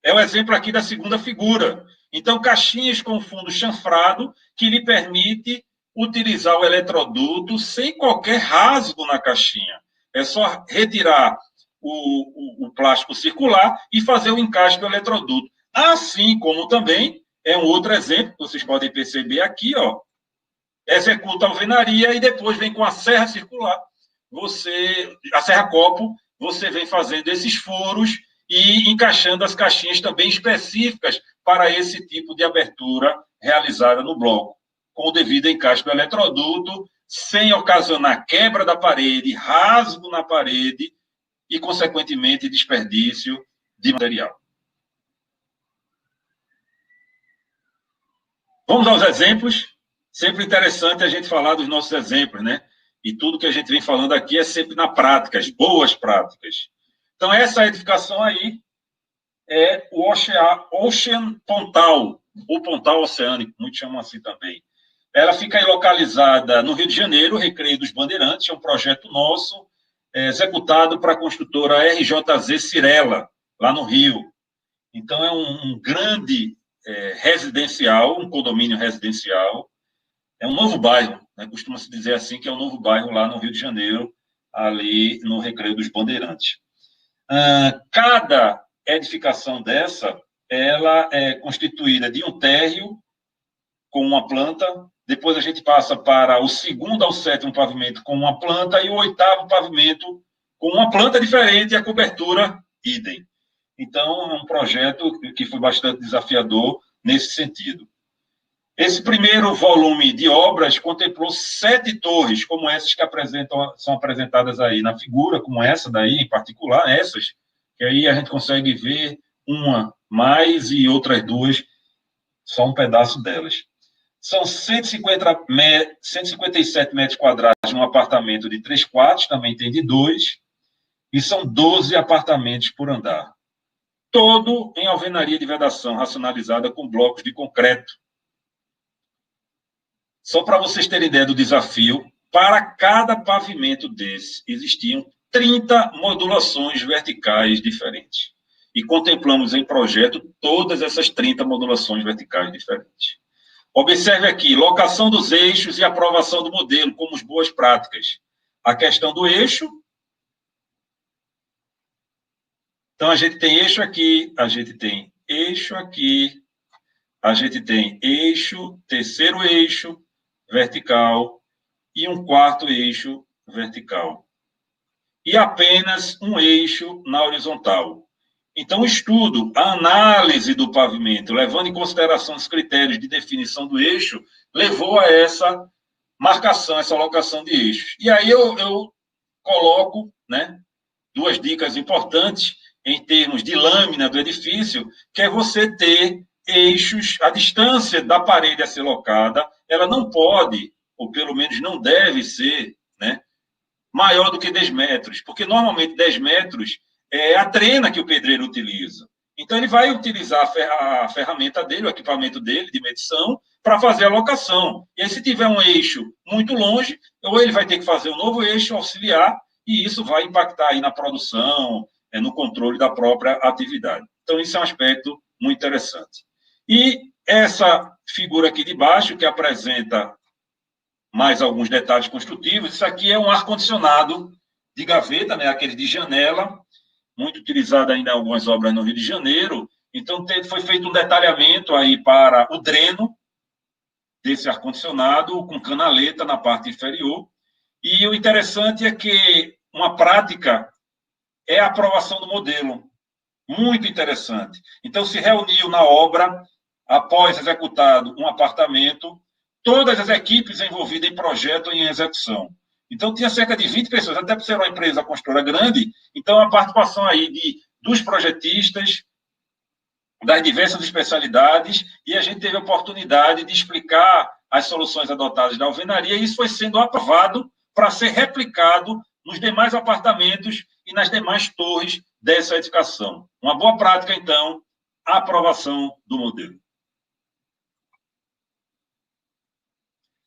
É o exemplo aqui da segunda figura. Então, caixinhas com fundo chanfrado que lhe permite utilizar o eletroduto sem qualquer rasgo na caixinha. É só retirar o plástico circular e fazer o encaixe do eletroduto. Assim como também é um outro exemplo que vocês podem perceber aqui, ó. Executa a alvenaria e depois vem com a serra circular, a serra copo, você vem fazendo esses furos e encaixando as caixinhas também específicas para esse tipo de abertura realizada no bloco, com o devido encaixe do eletroduto, sem ocasionar quebra da parede, rasgo na parede e, consequentemente, desperdício de material. Vamos aos exemplos. Sempre interessante a gente falar dos nossos exemplos, né? E tudo que a gente vem falando aqui é sempre na prática, as boas práticas. Então, essa edificação aí é o Ocean Pontal, ou Pontal Oceânico, muitos chamam assim também. Ela fica aí localizada no Rio de Janeiro, Recreio dos Bandeirantes, é um projeto nosso, executado para a construtora RJZ Cirela, lá no Rio. Então, é um grande residencial, um condomínio residencial, é um novo bairro, né? Costuma-se dizer assim, que é um novo bairro lá no Rio de Janeiro, ali no Recreio dos Bandeirantes. Cada edificação dessa, ela é constituída de um térreo com uma planta, depois a gente passa para o segundo ao sétimo pavimento com uma planta e o oitavo pavimento com uma planta diferente e a cobertura idem. Então, é um projeto que foi bastante desafiador nesse sentido. Esse primeiro volume de obras contemplou 7 torres, como essas que são apresentadas aí na figura, como essa daí em particular, essas, que aí a gente consegue ver uma mais e outras 2, só um pedaço delas. São 157 metros quadrados num apartamento de 3 quartos, também tem de 2, e são 12 apartamentos por andar. Todo em alvenaria de vedação racionalizada com blocos de concreto. Só para vocês terem ideia do desafio, para cada pavimento desse existiam 30 modulações verticais diferentes. E contemplamos em projeto todas essas 30 modulações verticais diferentes. Observe aqui, locação dos eixos e aprovação do modelo como as boas práticas. A questão do eixo. Então, a gente tem eixo aqui, a gente tem eixo aqui, a gente tem eixo, terceiro eixo vertical e um quarto eixo vertical. E apenas um eixo na horizontal. Então, o estudo, a análise do pavimento, levando em consideração os critérios de definição do eixo, levou a essa marcação, essa alocação de eixos. E aí eu coloco, né, 2 dicas importantes em termos de lâmina do edifício, que é você ter eixos, a distância da parede a ser locada, ela não pode, ou pelo menos não deve ser, né, maior do que 10 metros, porque normalmente 10 metros é a trena que o pedreiro utiliza. Então, ele vai utilizar a ferramenta dele, o equipamento dele de medição, para fazer a locação. E aí, se tiver um eixo muito longe, ou ele vai ter que fazer um novo eixo auxiliar, e isso vai impactar aí na produção, no controle da própria atividade. Então, isso é um aspecto muito interessante. E essa figura aqui de baixo, que apresenta mais alguns detalhes construtivos, isso aqui é um ar-condicionado de gaveta, né, aquele de janela, muito utilizado ainda em algumas obras no Rio de Janeiro. Então, foi feito um detalhamento aí para o dreno desse ar-condicionado, com canaleta na parte inferior. E o interessante é que uma prática é a aprovação do modelo. Muito interessante. Então, se reuniu na obra, após executado um apartamento, todas as equipes envolvidas em projeto e em execução. Então, tinha cerca de 20 pessoas, até por ser uma empresa construtora grande, então a participação aí dos projetistas, das diversas especialidades, e a gente teve a oportunidade de explicar as soluções adotadas da alvenaria, e isso foi sendo aprovado para ser replicado nos demais apartamentos e nas demais torres dessa edificação. Uma boa prática, então, a aprovação do modelo.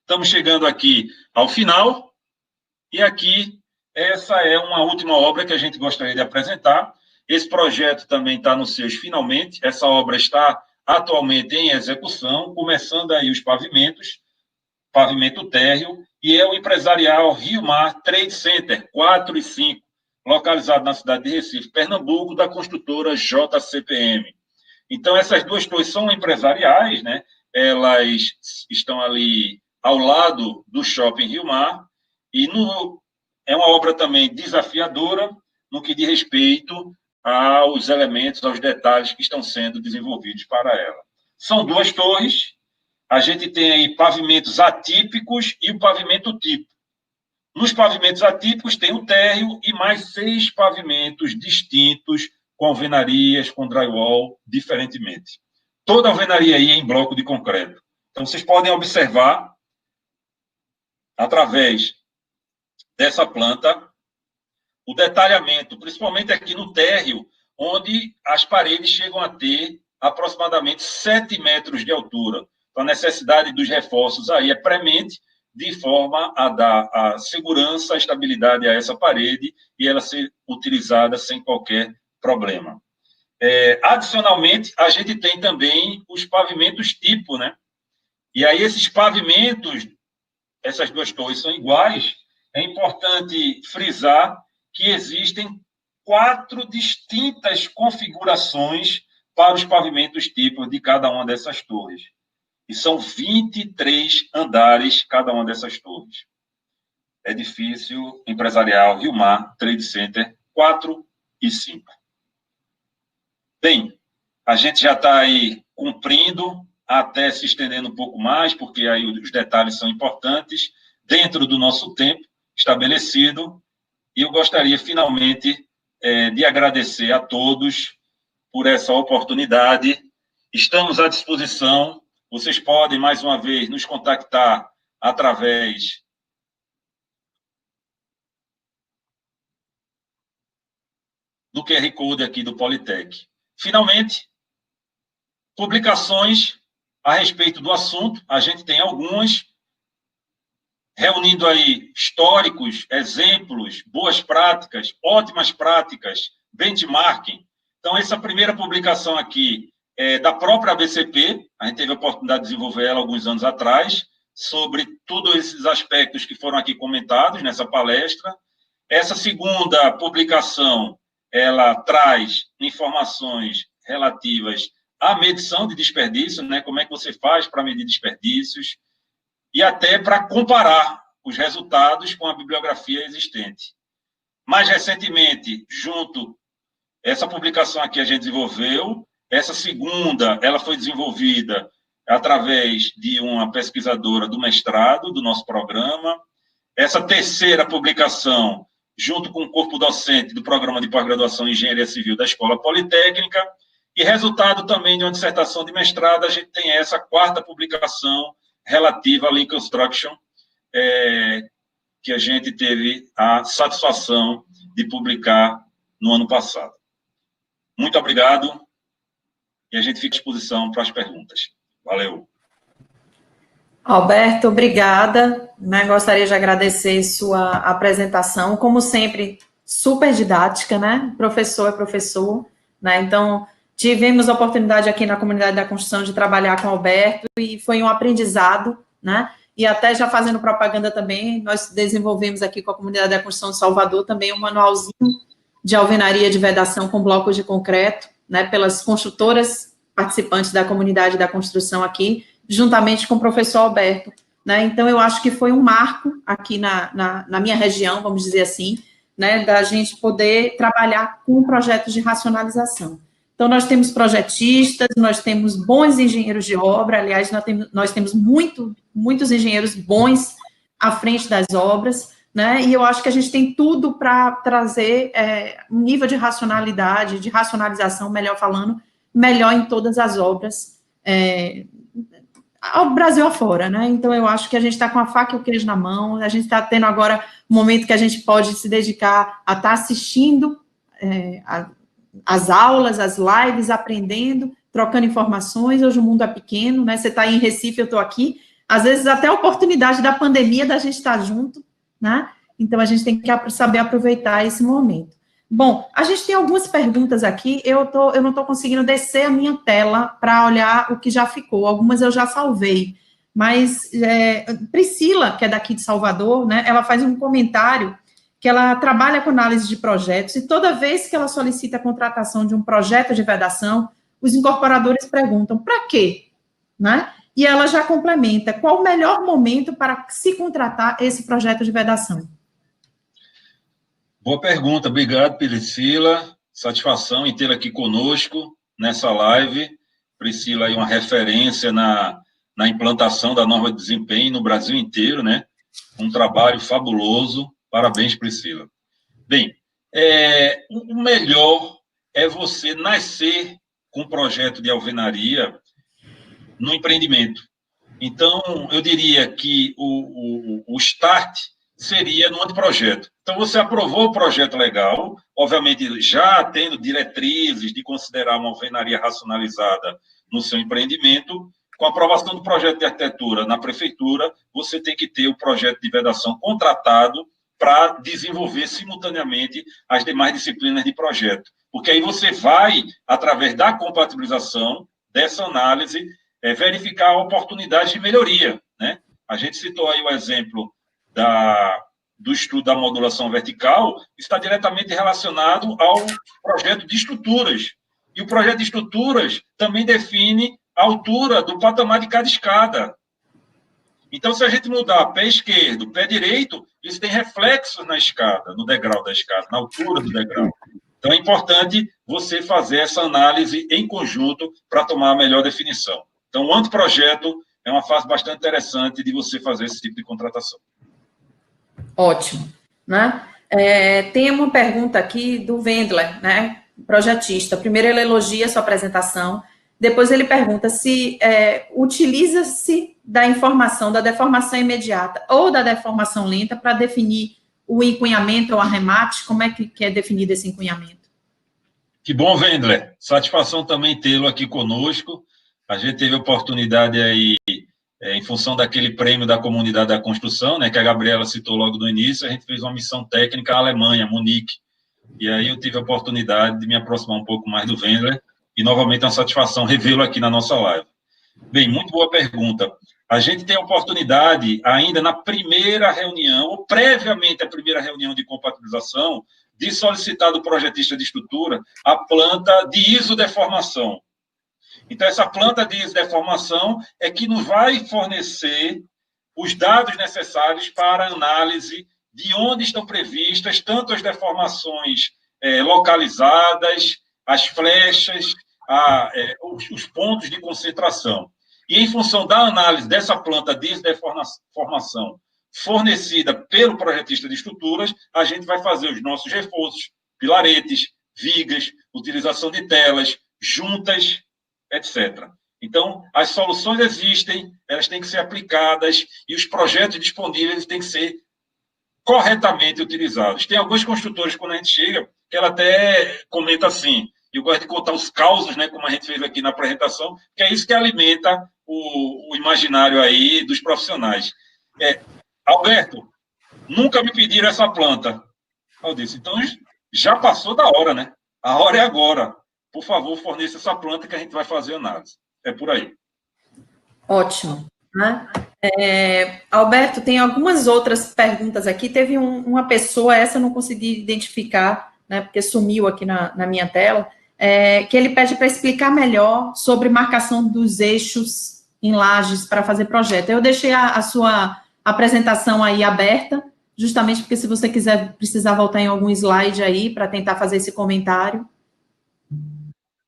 Estamos chegando aqui ao final, e aqui, essa é uma última obra que a gente gostaria de apresentar. Esse projeto também está nos seus finalmente, essa obra está atualmente em execução, começando aí os pavimentos, pavimento térreo, e é o empresarial Rio Mar Trade Center 4 e 5, localizado na cidade de Recife, Pernambuco, da construtora JCPM. Então, essas 2 torres são empresariais, né? Elas estão ali ao lado do Shopping Rio Mar, e é uma obra também desafiadora no que diz respeito aos elementos, aos detalhes que estão sendo desenvolvidos para ela. São 2 torres, a gente tem aí pavimentos atípicos e o pavimento tipo. Nos pavimentos atípicos tem o térreo e mais 6 pavimentos distintos, com alvenarias, com drywall, diferentemente. Toda a alvenaria aí é em bloco de concreto. Então, vocês podem observar, através dessa planta, o detalhamento, principalmente aqui no térreo, onde as paredes chegam a ter aproximadamente 7 metros de altura. Então, a necessidade dos reforços aí é premente, de forma a dar a segurança, a estabilidade a essa parede e ela ser utilizada sem qualquer problema. Adicionalmente, a gente tem também os pavimentos tipo, né? E aí, esses pavimentos, essas 2 torres são iguais. É importante frisar que existem 4 distintas configurações para os pavimentos tipo de cada uma dessas torres. E são 23 andares cada uma dessas torres. Edifício empresarial Rio Mar Trade Center 4 e 5. Bem, a gente já está aí cumprindo até se estendendo um pouco mais, porque aí os detalhes são importantes, dentro do nosso tempo estabelecido, e eu gostaria, finalmente, de agradecer a todos por essa oportunidade. Estamos à disposição, vocês podem, mais uma vez, nos contactar através do QR Code aqui do Politec. Finalmente, publicações a respeito do assunto, a gente tem algumas, reunindo aí históricos, exemplos, boas práticas, ótimas práticas, benchmarking. Então, essa primeira publicação aqui é da própria ABCP, a gente teve a oportunidade de desenvolver ela alguns anos atrás, sobre todos esses aspectos que foram aqui comentados nessa palestra. Essa segunda publicação, ela traz informações relativas à medição de desperdício, né? Como é que você faz para medir desperdícios, e até para comparar os resultados com a bibliografia existente. Mais recentemente, essa publicação aqui a gente desenvolveu, essa segunda, ela foi desenvolvida através de uma pesquisadora do mestrado, do nosso programa. Essa terceira publicação, junto com o corpo docente do programa de pós-graduação em Engenharia Civil da Escola Politécnica, e resultado também de uma dissertação de mestrado, a gente tem essa quarta publicação relativa à Lean Construction, que a gente teve a satisfação de publicar no ano passado. Muito obrigado, e a gente fica à disposição para as perguntas. Valeu. Alberto, obrigada. Gostaria de agradecer sua apresentação, como sempre, super didática, né? Professor é professor, né? Então, tivemos a oportunidade aqui na Comunidade da Construção de trabalhar com o Alberto, e foi um aprendizado, né? E até já fazendo propaganda também, nós desenvolvemos aqui com a Comunidade da Construção de Salvador também um manualzinho de alvenaria de vedação com blocos de concreto, né? Pelas construtoras participantes da Comunidade da Construção aqui, juntamente com o professor Alberto, né? Então, eu acho que foi um marco aqui na minha região, vamos dizer assim, né? Da gente poder trabalhar com projetos de racionalização. Então, nós temos projetistas, nós temos bons engenheiros de obra, aliás, nós temos muitos engenheiros bons à frente das obras, né? E eu acho que a gente tem tudo para trazer um nível de racionalidade, de racionalização, melhor falando, melhor em todas as obras, ao Brasil afora, né? Então, eu acho que a gente está com a faca e o queijo na mão, a gente está tendo agora um momento que a gente pode se dedicar a estar assistindo as aulas, as lives, aprendendo, trocando informações. Hoje o mundo é pequeno, né? Você está aí em Recife, eu estou aqui. Às vezes, até a oportunidade da pandemia da gente estar junto, né? Então, a gente tem que saber aproveitar esse momento. Bom, a gente tem algumas perguntas aqui, eu não estou conseguindo descer a minha tela para olhar o que já ficou, algumas eu já salvei, mas Priscila, que é daqui de Salvador, né, ela faz um comentário que ela trabalha com análise de projetos, e toda vez que ela solicita a contratação de um projeto de vedação, os incorporadores perguntam, para quê? Né? E ela já complementa, qual o melhor momento para se contratar esse projeto de vedação? Boa pergunta, obrigado, Priscila. Satisfação em tê-la aqui conosco nessa live. Priscila é uma referência na implantação da norma de desempenho no Brasil inteiro, né? Um trabalho fabuloso. Parabéns, Priscila. Bem, o melhor é você nascer com um projeto de alvenaria no empreendimento. Então, eu diria que o start seria no anteprojeto. Então, você aprovou o projeto legal, obviamente já tendo diretrizes de considerar uma alvenaria racionalizada no seu empreendimento. Com a aprovação do projeto de arquitetura na prefeitura, você tem que ter o projeto de vedação contratado para desenvolver simultaneamente as demais disciplinas de projeto. Porque aí você vai, através da compatibilização, dessa análise, verificar a oportunidade de melhoria, né? A gente citou aí o exemplo do estudo da modulação vertical, está diretamente relacionado ao projeto de estruturas. E o projeto de estruturas também define a altura do patamar de cada escada. Então, se a gente mudar pé esquerdo, pé direito, isso tem reflexos na escada, no degrau da escada, na altura do degrau. Então, é importante você fazer essa análise em conjunto para tomar a melhor definição. Então, o anteprojeto é uma fase bastante interessante de você fazer esse tipo de contratação. Ótimo, né? Tem uma pergunta aqui do Wendler, né? Projetista. Primeiro ele elogia a sua apresentação, depois ele pergunta se utiliza-se da informação da deformação imediata ou da deformação lenta para definir o encunhamento ou arremate. Como é que é definido esse encunhamento? Que bom, Wendler. Satisfação também tê-lo aqui conosco. A gente teve a oportunidade aí, em função daquele prêmio da comunidade da construção, né, que a Gabriela citou logo no início, a gente fez uma missão técnica na Alemanha, Munique. E aí eu tive a oportunidade de me aproximar um pouco mais do Wendler e, novamente, é uma satisfação revê-lo aqui na nossa live. Bem, muito boa pergunta. A gente tem a oportunidade, ainda na primeira reunião, ou previamente à primeira reunião de compatibilização, de solicitar do projetista de estrutura a planta de isodeformação. Então, essa planta de isodeformação é que nos vai fornecer os dados necessários para a análise de onde estão previstas tanto as deformações localizadas, as flechas, os pontos de concentração. E, em função da análise dessa planta de isodeformação fornecida pelo projetista de estruturas, a gente vai fazer os nossos reforços, pilaretes, vigas, utilização de telas, juntas, etc. Então, as soluções existem, elas têm que ser aplicadas e os projetos disponíveis têm que ser corretamente utilizados. Tem alguns construtores, quando a gente chega, que ela até comenta assim, eu gosto de contar os causos, né, como a gente fez aqui na apresentação, que é isso que alimenta o imaginário aí dos profissionais. Alberto, nunca me pediram essa planta. Eu disse, então já passou da hora, né? A hora é agora. Por favor, forneça essa planta que a gente vai fazer análise. É por aí. Ótimo. Né? Alberto, tem algumas outras perguntas aqui. Teve uma pessoa, essa eu não consegui identificar, né, porque sumiu aqui na minha tela, que ele pede para explicar melhor sobre marcação dos eixos em lajes para fazer projeto. Eu deixei a sua apresentação aí aberta, justamente porque se você precisar voltar em algum slide aí para tentar fazer esse comentário.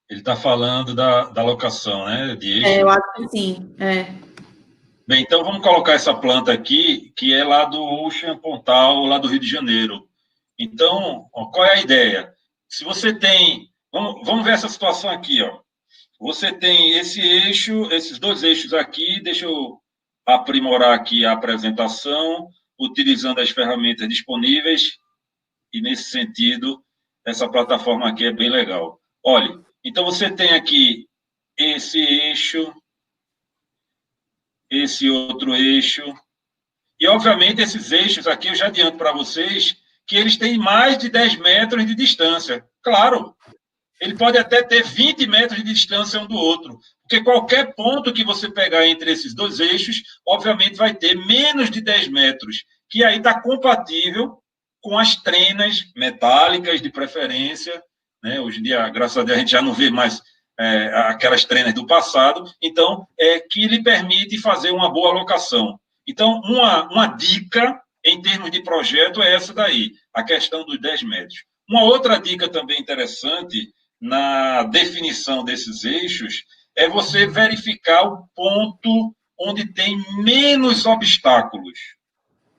Ele está falando da locação, né? De eixo. Eu acho que sim. Bem, então vamos colocar essa planta aqui, que é lá do Ocean Pontal, lá do Rio de Janeiro. Então, qual é a ideia? Se você tem... Vamos ver essa situação aqui, ó. Você tem esse eixo, esses dois eixos aqui, deixa eu aprimorar aqui a apresentação, utilizando as ferramentas disponíveis, e nesse sentido, essa plataforma aqui é bem legal. Olha, então você tem aqui esse eixo, esse outro eixo, e obviamente esses eixos aqui, eu já adianto para vocês, que eles têm mais de 10 metros de distância. Claro, ele pode até ter 20 metros de distância um do outro, porque qualquer ponto que você pegar entre esses dois eixos, obviamente vai ter menos de 10 metros, que aí está compatível com as trenas metálicas de preferência, né? Hoje em dia, graças a Deus, a gente já não vê mais aquelas trenas do passado, então, que lhe permite fazer uma boa alocação. Então, uma dica em termos de projeto é essa daí, a questão dos 10 metros. Uma outra dica também interessante na definição desses eixos é você verificar o ponto onde tem menos obstáculos,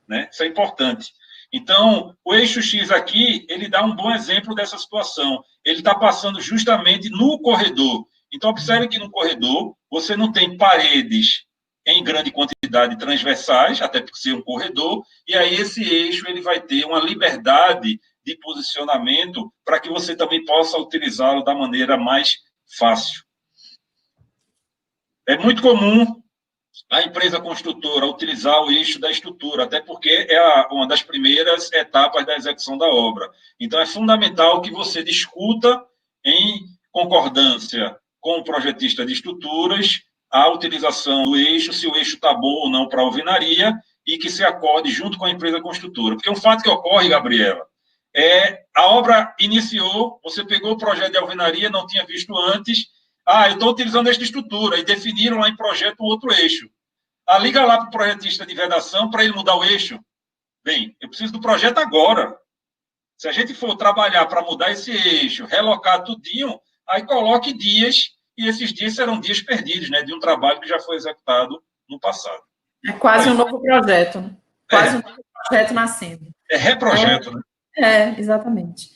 né? Isso é importante. Então, o eixo X aqui, ele dá um bom exemplo dessa situação. Ele está passando justamente no corredor. Então, observe que no corredor, você não tem paredes em grande quantidade transversais, até por ser um corredor, e aí esse eixo ele vai ter uma liberdade de posicionamento para que você também possa utilizá-lo da maneira mais fácil. É muito comum a empresa construtora utilizar o eixo da estrutura, até porque é uma das primeiras etapas da execução da obra. Então, é fundamental que você discuta em concordância com o projetista de estruturas a utilização do eixo, se o eixo está bom ou não para a alvenaria, e que se acorde junto com a empresa construtora. Porque um fato que ocorre, Gabriela, a obra iniciou, você pegou o projeto de alvenaria, não tinha visto antes, eu estou utilizando esta estrutura, e definiram lá em projeto um outro eixo. Liga lá para o projetista de vedação para ele mudar o eixo. Bem, eu preciso do projeto agora. Se a gente for trabalhar para mudar esse eixo, relocar tudinho, aí coloque dias e esses dias serão dias perdidos, né, de um trabalho que já foi executado no passado. É quase um novo projeto, né? Quase um novo projeto nascendo. É reprojeto, né? Exatamente.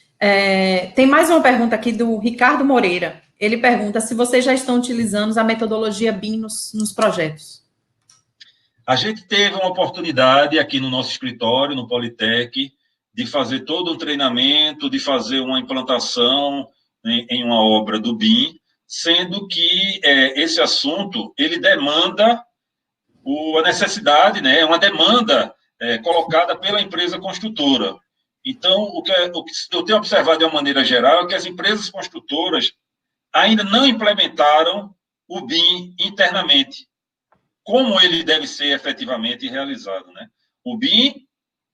Tem mais uma pergunta aqui do Ricardo Moreira. Ele pergunta se vocês já estão utilizando a metodologia BIM nos projetos. A gente teve uma oportunidade aqui no nosso escritório, no Politec, de fazer todo um treinamento, de fazer uma implantação em uma obra do BIM, sendo que esse assunto, ele demanda a necessidade, né, é uma demanda colocada pela empresa construtora. Então, o que eu tenho observado de uma maneira geral é que as empresas construtoras ainda não implementaram o BIM internamente, como ele deve ser efetivamente realizado, né? O BIM,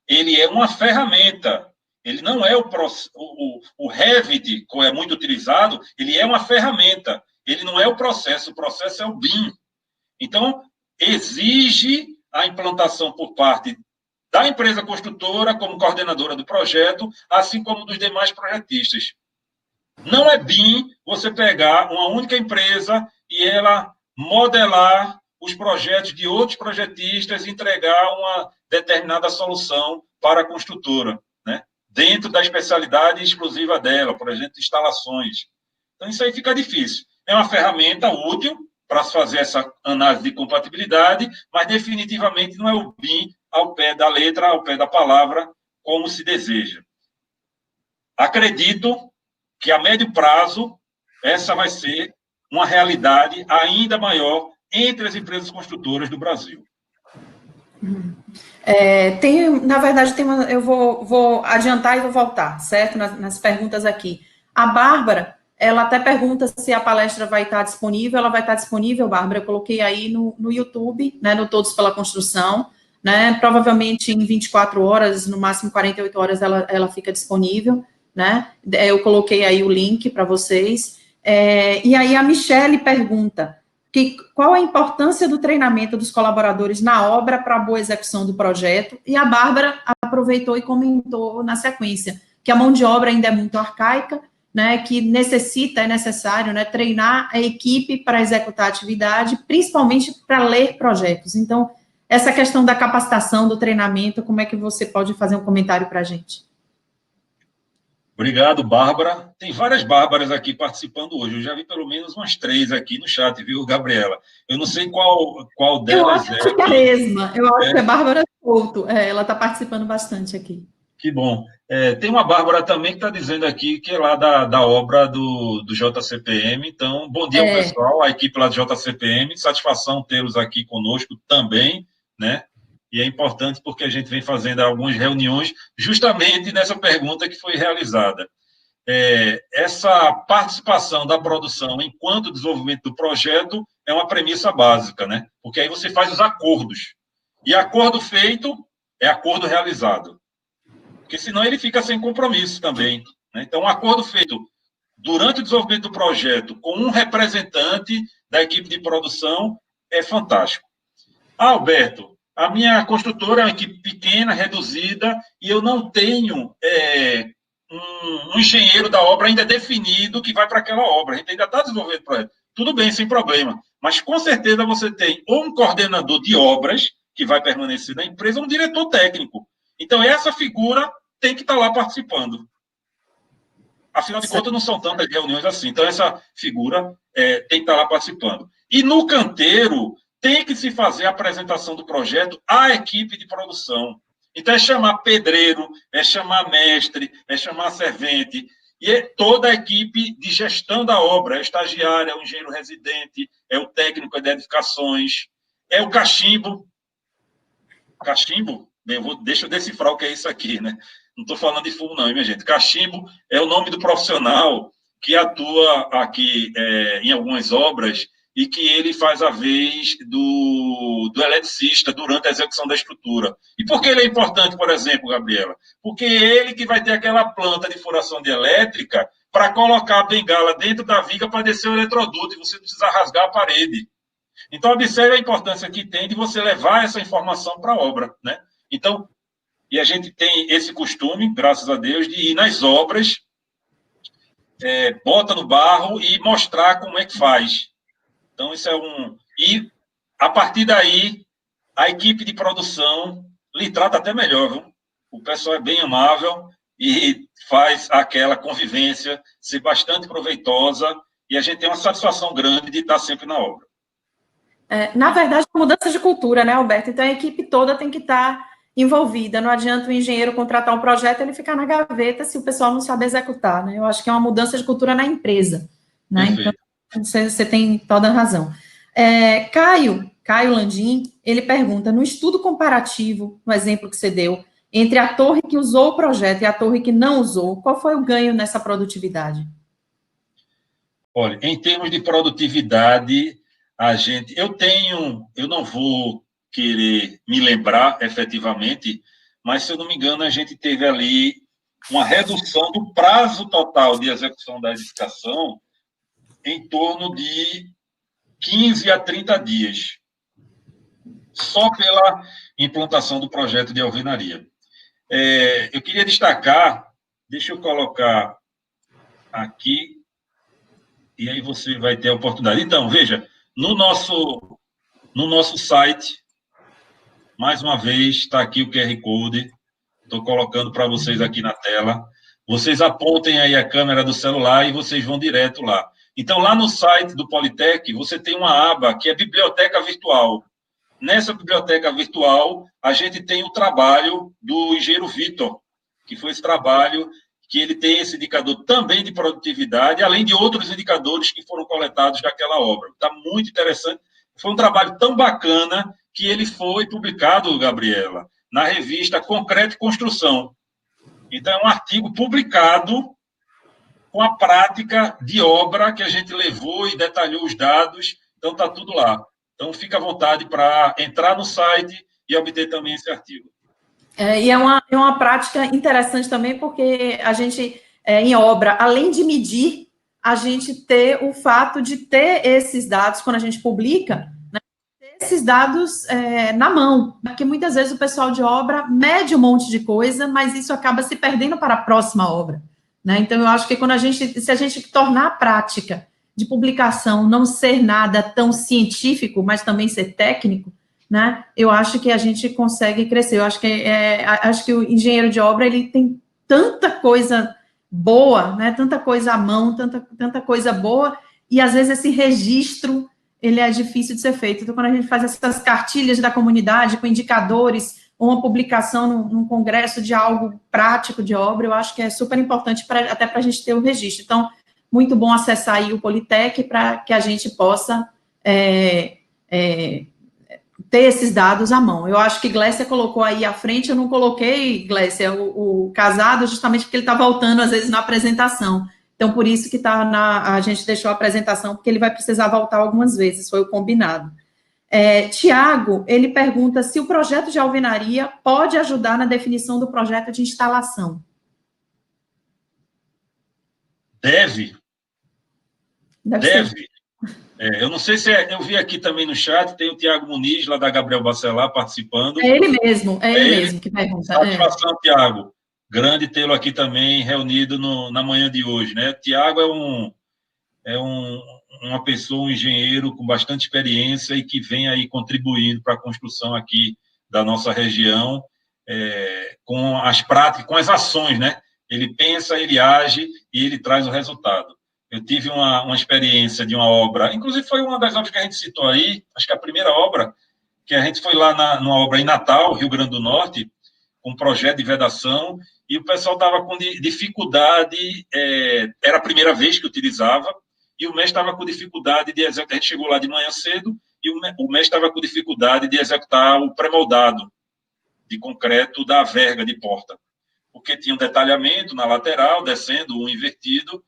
ele é uma ferramenta, ele não é o Revit, que é muito utilizado, ele é uma ferramenta, ele não é o processo é o BIM. Então, exige a implantação por parte da empresa construtora, como coordenadora do projeto, assim como dos demais projetistas. Não é BIM você pegar uma única empresa e ela modelar os projetos de outros projetistas e entregar uma determinada solução para a construtora, né? Dentro da especialidade exclusiva dela, por exemplo, instalações. Então, isso aí fica difícil. É uma ferramenta útil para se fazer essa análise de compatibilidade, mas definitivamente não é o BIM ao pé da letra, ao pé da palavra, como se deseja. Acredito que a médio prazo essa vai ser uma realidade ainda maior entre as empresas construtoras do Brasil. Na verdade, eu vou adiantar e vou voltar, certo? Nas perguntas aqui. A Bárbara, ela até pergunta se a palestra vai estar disponível. Ela vai estar disponível, Bárbara. Eu coloquei aí no YouTube, né, no Todos pela Construção, né? Provavelmente em 24 horas, no máximo 48 horas, ela fica disponível, né? Eu coloquei aí o link para vocês. E aí a Michele pergunta qual a importância do treinamento dos colaboradores na obra para a boa execução do projeto, e a Bárbara aproveitou e comentou na sequência que a mão de obra ainda é muito arcaica, né, que é necessário, né, treinar a equipe para executar a atividade, principalmente para ler projetos. Então, essa questão da capacitação, do treinamento, como é que você pode fazer um comentário para a gente? Obrigado, Bárbara. Tem várias Bárbaras aqui participando hoje. Eu já vi pelo menos umas 3 aqui no chat, viu, Gabriela? Eu não sei qual delas eu acho que é a mesma. Eu acho que é Bárbara Couto. Ela está participando bastante aqui. Que bom. Tem uma Bárbara também que está dizendo aqui que é lá da obra do JCPM. Então, bom dia, pessoal, a equipe lá do JCPM. Satisfação tê-los aqui conosco também, né? E é importante porque a gente vem fazendo algumas reuniões justamente nessa pergunta que foi realizada. Essa participação da produção enquanto desenvolvimento do projeto é uma premissa básica, né? Porque aí você faz os acordos. E acordo feito é acordo realizado. Porque senão ele fica sem compromisso também, né? Então, um acordo feito durante o desenvolvimento do projeto com um representante da equipe de produção é fantástico. Alberto, a minha construtora é uma equipe pequena, reduzida, e eu não tenho um engenheiro da obra ainda definido que vai para aquela obra. A gente ainda está desenvolvendo o projeto. Tudo bem, sem problema. Mas, com certeza, você tem ou um coordenador de obras, que vai permanecer na empresa, ou um diretor técnico. Então, essa figura tem que estar lá participando. Afinal de contas, não são tantas reuniões assim. Então, essa figura tem que estar lá participando. E, no canteiro, tem que se fazer a apresentação do projeto à equipe de produção. Então, é chamar pedreiro, é chamar mestre, é chamar servente, e é toda a equipe de gestão da obra, é o estagiário, é o engenheiro residente, é o técnico de edificações, é o cachimbo. Cachimbo? Bem, deixa eu decifrar o que é isso aqui, né? Não estou falando de fumo, não, minha gente. Cachimbo é o nome do profissional que atua aqui em algumas obras e que ele faz a vez do eletricista durante a execução da estrutura. E por que ele é importante, por exemplo, Gabriela? Porque é ele que vai ter aquela planta de furação de elétrica para colocar a bengala dentro da viga para descer o eletroduto e você precisa rasgar a parede. Então, observe a importância que tem de você levar essa informação para a obra, né? Então, e a gente tem esse costume, graças a Deus, de ir nas obras bota no barro e mostrar como é que faz. Então, isso é E, a partir daí, a equipe de produção lhe trata até melhor, viu? O pessoal é bem amável e faz aquela convivência ser bastante proveitosa e a gente tem uma satisfação grande de estar sempre na obra. Na verdade, é uma mudança de cultura, né, Alberto? Então, a equipe toda tem que estar envolvida. Não adianta o engenheiro contratar um projeto e ele ficar na gaveta se o pessoal não sabe executar, né? Eu acho que é uma mudança de cultura na empresa, né? Então, você tem toda a razão. Caio Landim, ele pergunta, no estudo comparativo, no exemplo que você deu, entre a torre que usou o projeto e a torre que não usou, qual foi o ganho nessa produtividade? Olha, em termos de produtividade, eu não vou querer me lembrar efetivamente, mas se eu não me engano, a gente teve ali uma redução do prazo total de execução da edificação em torno de 15 a 30 dias, só pela implantação do projeto de alvenaria. Eu queria destacar, deixa eu colocar aqui, e aí você vai ter a oportunidade. Então, veja, no nosso site, mais uma vez, está aqui o QR Code, estou colocando para vocês aqui na tela. Vocês apontem aí a câmera do celular e vocês vão direto lá. Então, lá no site do Politec, você tem uma aba que é Biblioteca Virtual. Nessa biblioteca virtual, a gente tem o trabalho do engenheiro Vitor, que foi esse trabalho que ele tem esse indicador também de produtividade, além de outros indicadores que foram coletados daquela obra. Está muito interessante. Foi um trabalho tão bacana que ele foi publicado, Gabriela, na revista Concreto e Construção. Então, é um artigo publicado com a prática de obra que a gente levou e detalhou os dados. Então, está tudo lá. Então, fica à vontade para entrar no site e obter também esse artigo. E é uma prática interessante também, porque a gente, em obra, além de medir, a gente ter o fato de ter esses dados, quando a gente publica, né, ter esses dados na mão, porque muitas vezes o pessoal de obra mede um monte de coisa, mas isso acaba se perdendo para a próxima obra. Né? Então, eu acho que se a gente tornar a prática de publicação não ser nada tão científico, mas também ser técnico, né? Eu acho que a gente consegue crescer. Eu acho que o engenheiro de obra ele tem tanta coisa boa, né? Tanta coisa à mão, tanta coisa boa, e às vezes esse registro ele é difícil de ser feito. Então, quando a gente faz essas cartilhas da comunidade com indicadores, ou uma publicação num congresso de algo prático de obra, eu acho que é super importante até para a gente ter o registro. Então, muito bom acessar aí o Politec para que a gente possa ter esses dados à mão. Eu acho que Glécia colocou aí à frente, eu não coloquei, Glécia, o casado, justamente porque ele está voltando, às vezes, na apresentação. Então, por isso que a gente deixou a apresentação, porque ele vai precisar voltar algumas vezes, foi o combinado. Tiago, ele pergunta se o projeto de alvenaria pode ajudar na definição do projeto de instalação. Deve. Eu não sei se eu vi aqui também no chat, tem o Tiago Muniz, lá da Gabriel Bacelar, participando. É ele mesmo que pergunta. Satisfação, Tiago. Grande tê-lo aqui também, reunido na manhã de hoje, né? Tiago uma pessoa, um engenheiro com bastante experiência e que vem aí contribuindo para a construção aqui da nossa região, com as práticas, com as ações, né? Ele pensa, ele age e ele traz o resultado. Eu tive uma experiência de uma obra, inclusive foi uma das obras que a gente citou aí, acho que a primeira obra, que a gente foi lá numa obra em Natal, Rio Grande do Norte, com um projeto de vedação, e o pessoal estava com dificuldade, era a primeira vez que utilizava, e o mestre estava com dificuldade de executar. A gente chegou lá de manhã cedo, e o mestre estava com dificuldade de executar o pré-moldado de concreto da verga de porta, porque tinha um detalhamento na lateral, descendo, um invertido.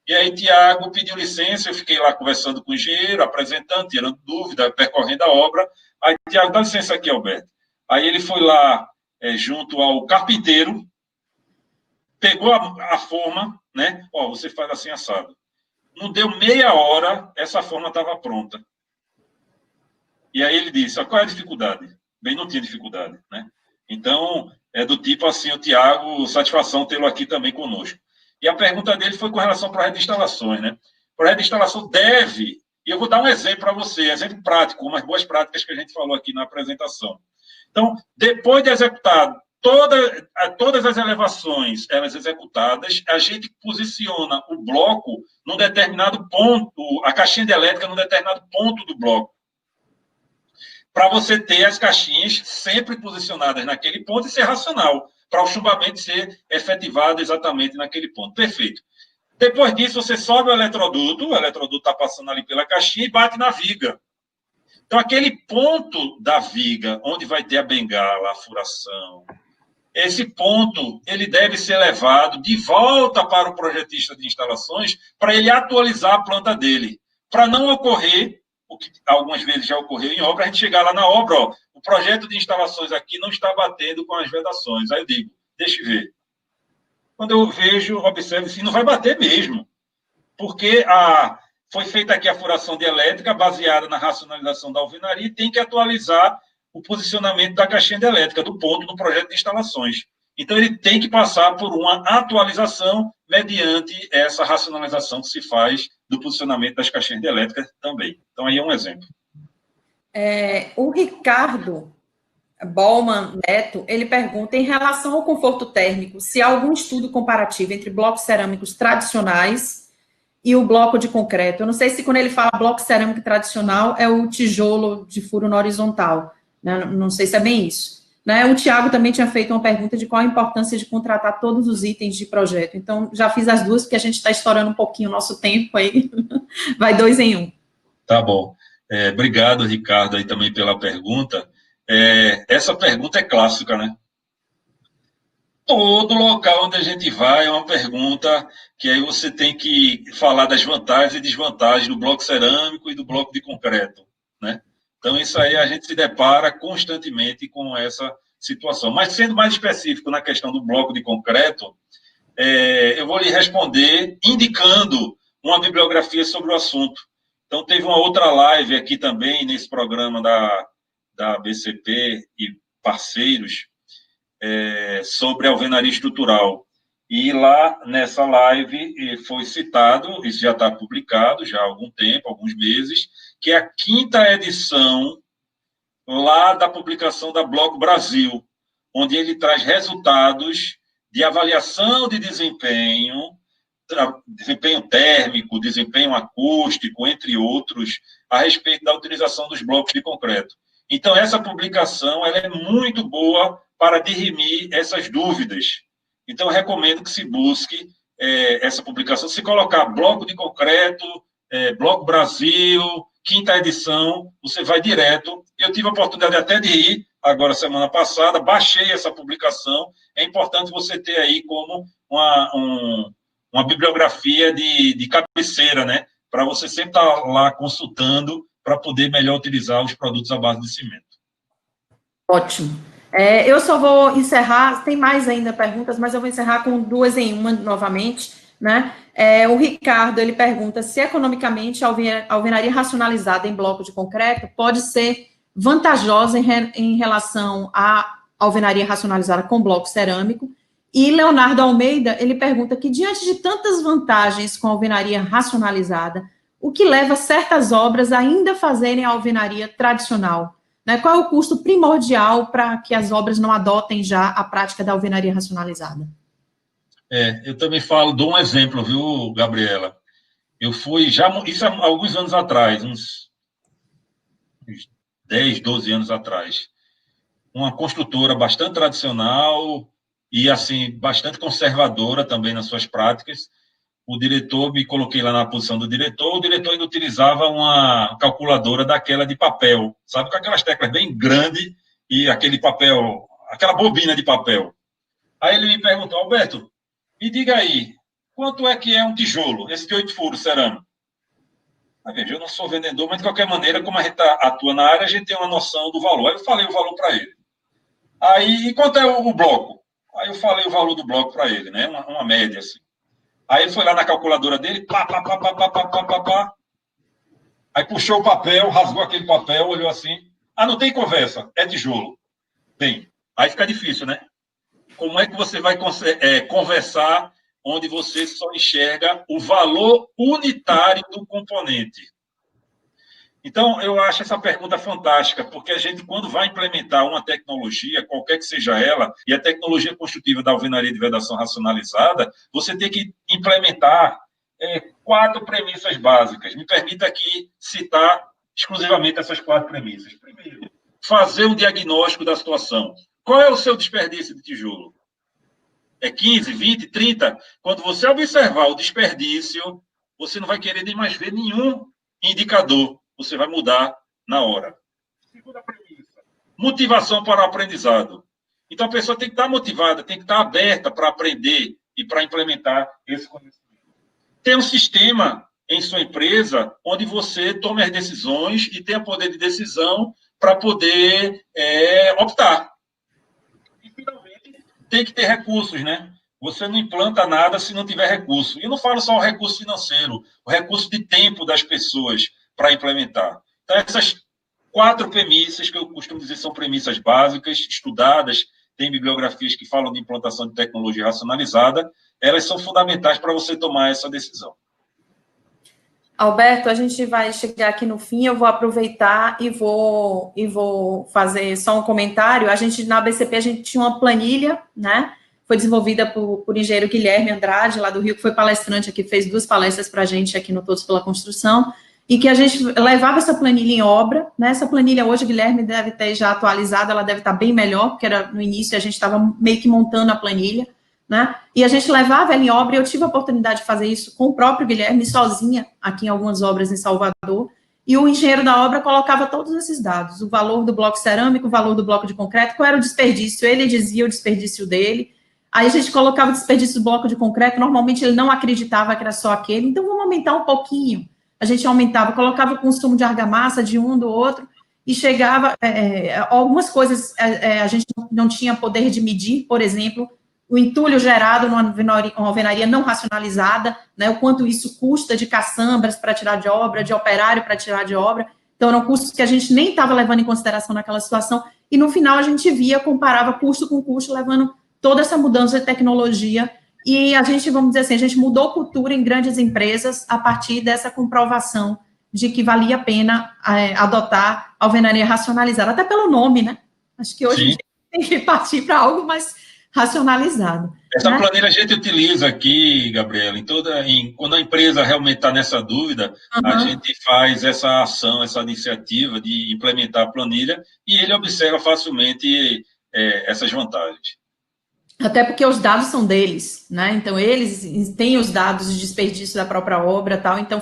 E aí, Tiago pediu licença, eu fiquei lá conversando com o engenheiro, apresentando, tirando dúvida, percorrendo a obra. Aí, Tiago, dá licença aqui, Alberto. Aí ele foi lá, junto ao carpinteiro, pegou a forma, né? Você faz assim, assado. Não deu meia hora, essa forma estava pronta. E aí ele disse, qual é a dificuldade? Bem, não tinha dificuldade, né? Então, é do tipo assim, o Tiago, satisfação tê-lo aqui também conosco. E a pergunta dele foi com relação ao projeto de instalações, né? O projeto de instalação deve, e eu vou dar um exemplo para você, exemplo prático, umas boas práticas que a gente falou aqui na apresentação. Então, depois de executar todas as elevações, elas executadas, a gente posiciona o bloco num determinado ponto, a caixinha de elétrica num determinado ponto do bloco, para você ter as caixinhas sempre posicionadas naquele ponto e ser racional, para o chumbamento ser efetivado exatamente naquele ponto. Perfeito. Depois disso, você sobe o eletroduto está passando ali pela caixinha e bate na viga. Então, aquele ponto da viga, onde vai ter a bengala, a furação, esse ponto ele deve ser levado de volta para o projetista de instalações para ele atualizar a planta dele, para não ocorrer o que algumas vezes já ocorreu em obra, a gente chegar lá na obra, ó, o projeto de instalações aqui não está batendo com as vedações. Aí eu digo, deixa eu ver. Quando eu vejo, observo assim, não vai bater mesmo, porque foi feita aqui a furação de elétrica baseada na racionalização da alvenaria e tem que atualizar o posicionamento da caixinha de elétrica, do ponto do projeto de instalações. Então, ele tem que passar por uma atualização mediante essa racionalização que se faz do posicionamento das caixinhas de elétrica também. Então, aí é um exemplo. O Ricardo Ballman Neto, ele pergunta, em relação ao conforto térmico, se há algum estudo comparativo entre blocos cerâmicos tradicionais e o bloco de concreto. Eu não sei se quando ele fala bloco cerâmico tradicional é o tijolo de furo na horizontal, né? Não sei se é bem isso. Né? O Tiago também tinha feito uma pergunta de qual a importância de contratar todos os itens de projeto. Então, já fiz as duas, porque a gente está estourando um pouquinho o nosso tempo aí. Vai 2 em 1. Tá bom. Obrigado, Ricardo, aí também pela pergunta. Essa pergunta é clássica, né? Todo local onde a gente vai é uma pergunta que aí você tem que falar das vantagens e desvantagens do bloco cerâmico e do bloco de concreto, né? Então, isso aí a gente se depara constantemente com essa situação. Mas, sendo mais específico na questão do bloco de concreto, eu vou lhe responder indicando uma bibliografia sobre o assunto. Então, teve uma outra live aqui também, nesse programa da BCP e parceiros, sobre alvenaria estrutural. E lá, nessa live, foi citado, isso já está publicado, já há algum tempo, alguns meses, que é a 5ª edição lá da publicação da Bloco Brasil, onde ele traz resultados de avaliação de desempenho térmico, desempenho acústico, entre outros, a respeito da utilização dos blocos de concreto. Então, essa publicação ela é muito boa para dirimir essas dúvidas. Então, eu recomendo que se busque essa publicação. Se colocar bloco de concreto, Bloco Brasil, 5ª edição, você vai direto. Eu tive a oportunidade até de ir, agora, semana passada, baixei essa publicação. É importante você ter aí como uma bibliografia de cabeceira, né? Para você sempre estar lá consultando para poder melhor utilizar os produtos à base de cimento. Ótimo. Eu só vou encerrar, tem mais ainda perguntas, mas eu vou encerrar com 2 em 1 novamente, né? O Ricardo, ele pergunta se economicamente a alvenaria racionalizada em bloco de concreto pode ser vantajosa em relação à alvenaria racionalizada com bloco cerâmico. E Leonardo Almeida, ele pergunta que diante de tantas vantagens com a alvenaria racionalizada, o que leva certas obras a ainda fazerem a alvenaria tradicional? Né? Qual é o custo primordial para que as obras não adotem já a prática da alvenaria racionalizada? Eu também dou um exemplo, viu, Gabriela? Eu fui, isso há alguns anos atrás, uns 10, 12 anos atrás, uma construtora bastante tradicional e, assim, bastante conservadora também nas suas práticas. O diretor, me coloquei lá na posição do diretor, o diretor ainda utilizava uma calculadora daquela de papel, sabe, com aquelas teclas bem grandes e aquele papel, aquela bobina de papel. Aí ele me perguntou, Alberto, me diga aí, quanto é que é um tijolo, esse de 8 furos cerâmico? Veja, eu não sou vendedor, mas de qualquer maneira, como a gente atua na área, a gente tem uma noção do valor. Aí eu falei o valor para ele. Aí, e quanto é o bloco? Aí eu falei o valor do bloco para ele, né? Uma média, assim. Aí ele foi lá na calculadora dele, pá. Aí puxou o papel, rasgou aquele papel, olhou assim. Não tem conversa, é tijolo. Tem. Aí fica difícil, né? Como é que você vai conversar onde você só enxerga o valor unitário do componente. Então, eu acho essa pergunta fantástica, porque a gente, quando vai implementar uma tecnologia, qualquer que seja ela, e a tecnologia construtiva da alvenaria de vedação racionalizada, você tem que implementar 4 premissas básicas. Me permita aqui citar exclusivamente essas 4 premissas. Primeiro, fazer um diagnóstico da situação. Qual é o seu desperdício de tijolo? É 15, 20, 30? Quando você observar o desperdício, você não vai querer nem mais ver nenhum indicador. Você vai mudar na hora. Segunda premissa. Motivação para o aprendizado. Então, a pessoa tem que estar motivada, tem que estar aberta para aprender e para implementar esse conhecimento. Ter um sistema em sua empresa onde você tome as decisões e tenha poder de decisão para poder optar. E, finalmente, tem que ter recursos, né? Você não implanta nada se não tiver recurso. E eu não falo só o recurso financeiro, o recurso de tempo das pessoas para implementar. Então, essas 4 premissas, que eu costumo dizer são premissas básicas, estudadas, tem bibliografias que falam de implantação de tecnologia racionalizada, elas são fundamentais para você tomar essa decisão. Alberto, a gente vai chegar aqui no fim, eu vou aproveitar e vou fazer só um comentário. A gente, na BCP, a gente tinha uma planilha, né? Foi desenvolvida por engenheiro Guilherme Andrade, lá do Rio, que foi palestrante aqui, fez 2 palestras para a gente aqui no Todos pela Construção, e que a gente levava essa planilha em obra, né? Essa planilha hoje, Guilherme deve ter já atualizado, ela deve estar bem melhor, porque era no início a gente estava meio que montando a planilha, né? E a gente levava ela em obra, e eu tive a oportunidade de fazer isso com o próprio Guilherme, sozinha, aqui em algumas obras em Salvador, e o engenheiro da obra colocava todos esses dados, o valor do bloco cerâmico, o valor do bloco de concreto, qual era o desperdício, ele dizia o desperdício dele, aí a gente colocava o desperdício do bloco de concreto, normalmente ele não acreditava que era só aquele, então vamos aumentar um pouquinho, a gente aumentava, colocava o consumo de argamassa de um do outro, e chegava, algumas coisas a gente não tinha poder de medir, por exemplo, o entulho gerado numa alvenaria não racionalizada, né, o quanto isso custa de caçambras para tirar de obra, de operário para tirar de obra, então eram custos que a gente nem estava levando em consideração naquela situação, e no final a gente via, comparava custo com custo, levando toda essa mudança de tecnologia, e a gente, vamos dizer assim, a gente mudou cultura em grandes empresas a partir dessa comprovação de que valia a pena adotar alvenaria racionalizada, até pelo nome, né? Acho que hoje a gente tem que partir para algo mais racionalizado. Essa planilha a gente utiliza aqui, Gabriela, quando a empresa realmente está nessa dúvida, a gente faz essa ação, essa iniciativa de implementar a planilha e ele observa facilmente essas vantagens. Até porque os dados são deles, né? Então, eles têm os dados de desperdício da própria obra e tal, então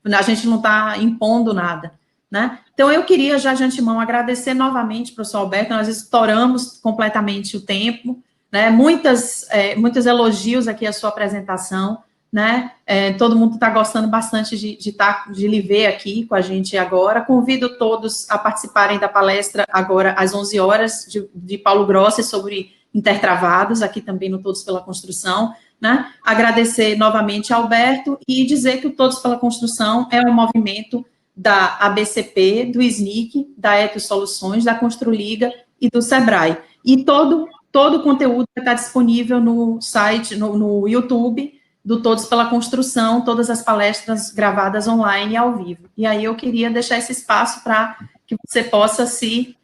a gente não está impondo nada, né? Então, eu queria já de antemão agradecer novamente, professor Alberto, nós estouramos completamente o tempo, né? Muitos elogios aqui à sua apresentação, né? Todo mundo está gostando bastante de lhe ver aqui com a gente agora. Convido todos a participarem da palestra agora às 11 horas de Paulo Grossi sobre intertravados, aqui também no Todos pela Construção, né? Agradecer novamente a Alberto e dizer que o Todos pela Construção é um movimento da ABCP, do SNIC, da Etos Soluções, da Construliga e do Sebrae. E todo o conteúdo está disponível no site, no YouTube, do Todos pela Construção, todas as palestras gravadas online e ao vivo. E aí eu queria deixar esse espaço para que você possa se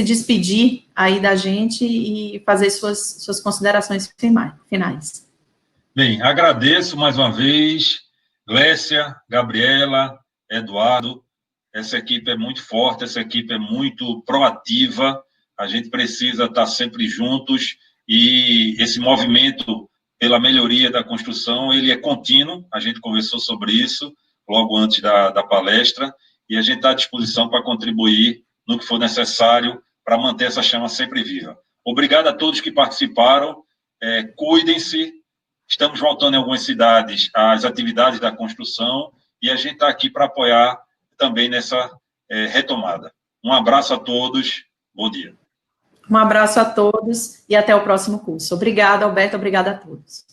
despedir aí da gente e fazer suas considerações finais. Bem, agradeço mais uma vez, Glécia, Gabriela, Eduardo, essa equipe é muito forte, essa equipe é muito proativa, a gente precisa estar sempre juntos e esse movimento pela melhoria da construção, ele é contínuo, a gente conversou sobre isso logo antes da palestra e a gente está à disposição para contribuir no que for necessário para manter essa chama sempre viva. Obrigado a todos que participaram, cuidem-se, estamos voltando em algumas cidades às atividades da construção e a gente está aqui para apoiar também nessa retomada. Um abraço a todos, bom dia. Um abraço a todos e até o próximo curso. Obrigada, Alberto, obrigada a todos.